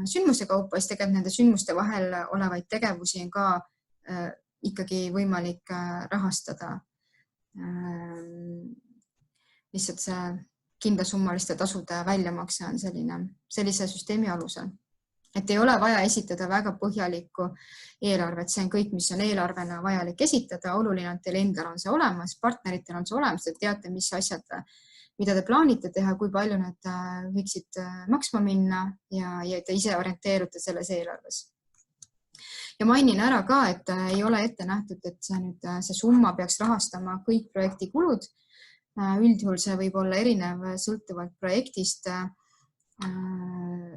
sündmuse kaupa, siis tegelikult nende sündmuste vahel olevaid tegevusi on ka ikkagi võimalik rahastada. Lihtsalt see kindlasummaliste tasude väljamakse on sellise süsteemi alusel. Et ei ole vaja esitada väga põhjalikku eelarvet, see on kõik, mis on eelarvena vajalik esitada. Oluline on, et teil endal on see olemas, partneritel on see olemas, et teate, mis asjad, mida te plaanite teha, kui palju need võiksid maksma minna ja te ise orienteerute selles eelarves. Ja mainin ära ka, et ei ole ette nähtud, et see summa peaks rahastama kõik projekti kulud. Üldjuhul see võib olla erinev sõltuvalt projektist.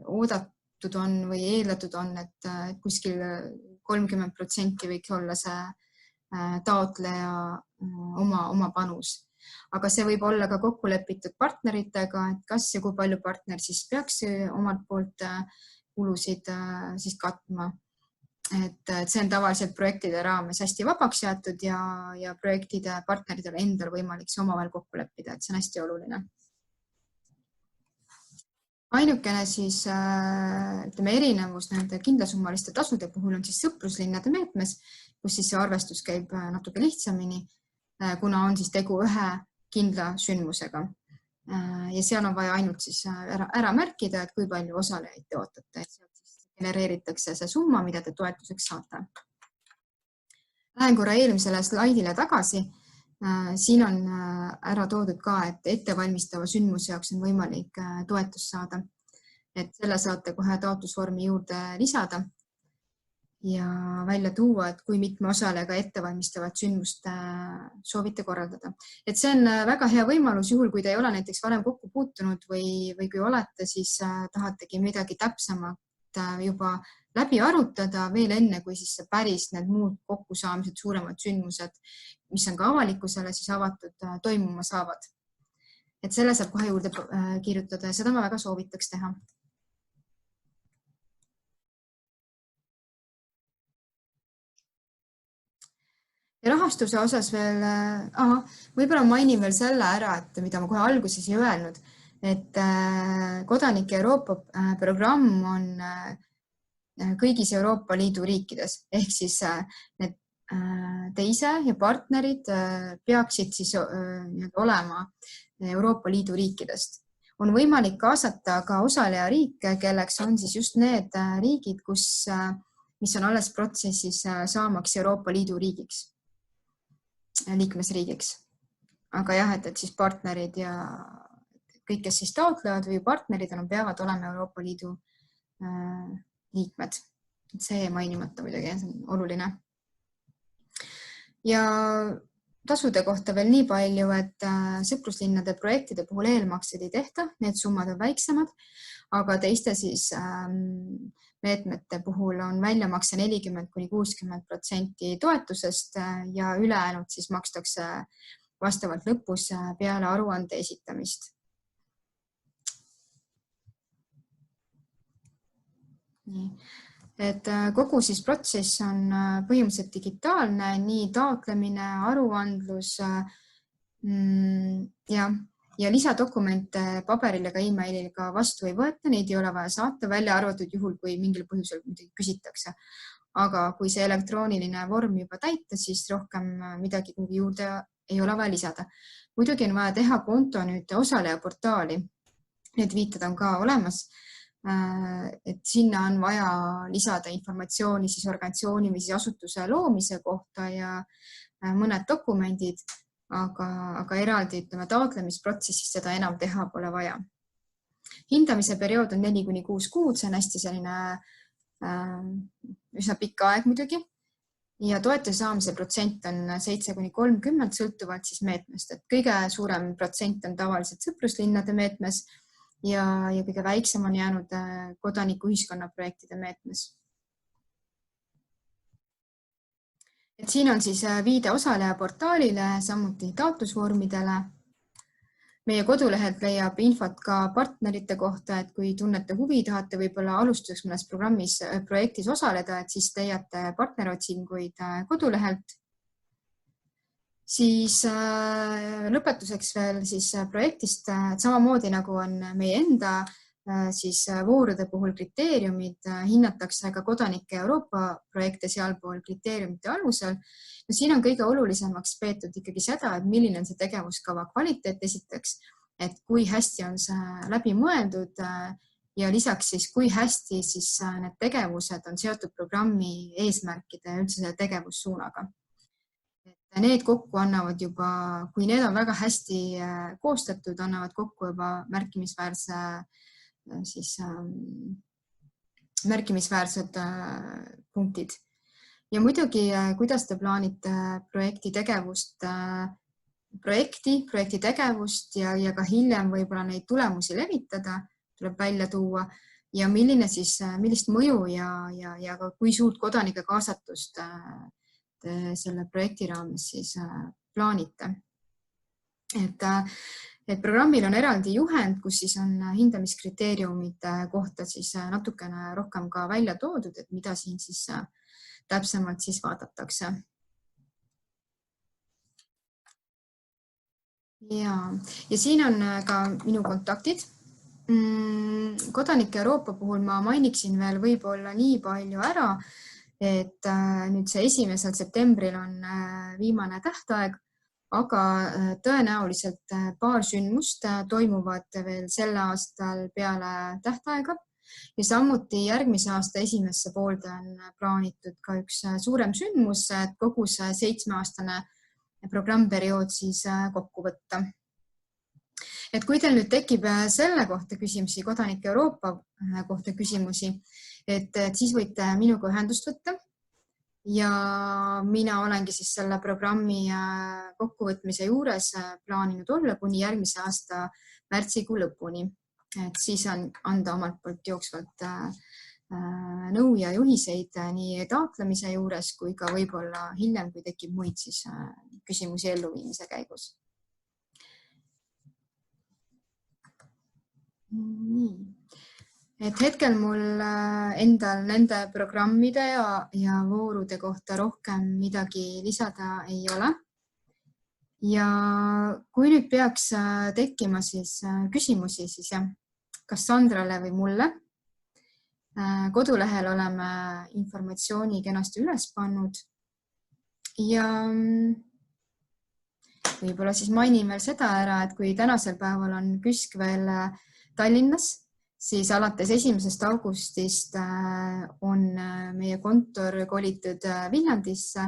Oodatud on või eeldatud on, et kuskil 30% võiks olla see taotleja oma panus. Aga see võib olla ka kokku lepitud partneritega, et kas ja kui palju partner siis peaks omalt poolt kulusid siis katma. Et see on tavaliselt projektide raames hästi vabaks jäetud ja projektide partneridel endal võimalik see omavahel kokku leppida, et see on hästi oluline. Ainukene siis erinevus nende kindlasummaliste tasude puhul on siis sõpruslinnade meetmes, kus siis see arvestus käib natuke lihtsamini, kuna on siis tegu ühe kindla sündmusega. Ja seal on vaja ainult siis ära märkida, et kui palju osalejaid te ootate, et sealt siis genereeritakse see summa, mida te toetuseks saate. Lähen korra eelmisele slaidile tagasi. Siin on ära toodud ka, et ettevalmistava sündmuse jaoks on võimalik toetust saada. Et selle saate kohe taotlusvormi juurde lisada ja välja tuua, et kui mitme osalejaga ettevalmistavat sündmust soovite korraldada. Et see on väga hea võimalus juhul, kui te ei ole näiteks varem kokku puutunud või kui olete, siis tahategi midagi täpsemat juba läbi arutada veel enne, kui siis päris need muud kokkusaamised, suuremad sündmused, mis on ka avalikkusele siis avatud, toimuma saavad. Et selle saab kohe juurde kirjutada ja seda ma väga soovitaks teha. Ja rahastuse osas veel, võib-olla mainin veel selle ära, et mida ma kohe alguses ei öelnud, et Kodanike Euroopa programm on kõigis Euroopa Liidu riikides, ehk siis te ise ja partnerid peaksid siis olema Euroopa Liidu riikidest. On võimalik kaasata ka osalejariike, kelleks on siis just need riigid, mis on alles protsessis saamaks Euroopa Liidu riigiks, liikmesriigiks. Aga jah, et siis partnerid ja kõik, kes siis taotlevad või partnerid on, peavad olema Euroopa Liidu liikmed. See mainimata muidugi, see on oluline. Ja tasude kohta veel nii palju, et sõpruslinnade projektide puhul eelmaksed ei tehta, need summad on väiksemad, aga teiste siis meetmete puhul on väljamakse 40–60% toetusest ja ülejäänud siis makstakse vastavalt lõpus peale aruande esitamist. Nii. Et kogu siis protsess on põhimõtteliselt digitaalne, nii taotlemine, aruandlus ja lisadokumente paberil ega e-mailil ka vastu ei võeta, neid ei ole vaja saata, välja arvatud juhul, kui mingil põhjusel küsitakse. Aga kui see elektrooniline vorm juba täita, siis rohkem midagi juurde ei ole vaja lisada. Muidugi on vaja teha konto nüüd osalejaportaali. Need viited on ka olemas. Et sinna on vaja lisada informatsiooni siis organisatsiooni või siis asutuse loomise kohta ja mõned dokumendid, aga eraldi taotlemisprotsessis seda enam teha pole vaja. Hindamise periood on 4–6 kuud, see on hästi selline üsna pikk aeg muidugi ja toetuse saamise protsent on 7–30, sõltuvalt siis meetmest. Et kõige suurem protsent on tavaliselt sõpruslinnade meetmes ja kõige väiksem on jäänud kodanikuühiskonna projektide meetmes. Et siin on siis viide osalejaportaalile, samuti taotlusvormidele Meie kodulehelt leiab infot ka partnerite kohta, et kui tunnete huvi, tahate võib-olla alustuseks mõnes projektis osaleda, et siis leiate partnerotsinguid kodulehelt. Siis lõpetuseks veel siis projektist, samamoodi nagu on meie enda siis voorude puhul kriteeriumid, hinnatakse ka kodanike Euroopa projekte sealpool kriteeriumite alusel. Siin on kõige olulisemaks peetud ikkagi seda, et milline on see tegevuskava kvaliteet esiteks, et kui hästi on see läbi mõeldud ja lisaks siis, kui hästi siis need tegevused on seotud programmi eesmärkide ja üldse selle tegevussuunaga. Need kokku annavad juba, kui need on väga hästi koostatud, annavad kokku juba märkimisväärsed punktid. Ja muidugi, kuidas te plaanite projekti tegevust ja ka hiljem võib-olla neid tulemusi levitada, tuleb välja tuua ja millist mõju ja ka kui suurt kodanike kaasatust selle projekti raames siis plaanite. Et programmil on eraldi juhend, kus siis on hindamiskriteeriumite kohta siis natukene rohkem ka välja toodud, et mida siin siis täpsemalt siis vaadatakse. Ja siin on ka minu kontaktid. Kodanike Euroopa puhul ma mainiksin veel võib-olla nii palju ära, et nüüd see 1. septembril on viimane tähtaeg, aga tõenäoliselt paar sündmust toimuvad veel sel aastal peale tähtaega. Ja samuti järgmise aasta esimesse poolde on plaanitud ka üks suurem sündmus, et kogu see 7-aastane programmperiood siis kokku võtta. Et kui teil nüüd tekib selle kohta küsimusi, kodanike Euroopa kohta küsimusi, et siis võite minuga ühendust võtta ja mina olengi siis selle programmi kokkuvõtmise juures plaaninud olla kuni järgmise aasta märtsikuu lõpuni. Et siis on anda omalt poolt jooksvalt nõu ja juhiseid nii taotlemise juures kui ka võib-olla hiljem, kui tekib muid siis küsimusi elluviimise käigus. Et hetkel mul endal nende programmide ja voorude kohta rohkem midagi lisada ei ole. Ja kui nüüd peaks tekkima siis küsimusi, siis jah, kas Sandrale või mulle. Kodulehel oleme informatsiooni kenasti üles pannud ja võib-olla siis mainin veel seda ära, et kui tänasel päeval on KÜSK veel Tallinnas, siis alates 1. augustist on meie kontor kolitud Viljandisse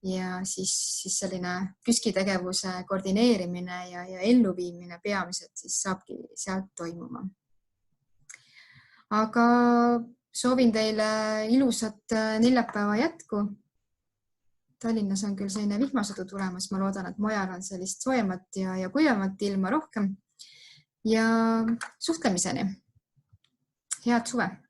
ja siis selline KÜSK-i tegevuse koordineerimine ja elluviimine peamiselt siis saabki sealt toimuma. Aga soovin teile ilusat neljapäeva jätku. Tallinnas on küll selline vihmasadu tulemas, ma loodan, et mujal on sellist soojemat ja kuivamat ilma rohkem ja suhtlemiseni. Head suve!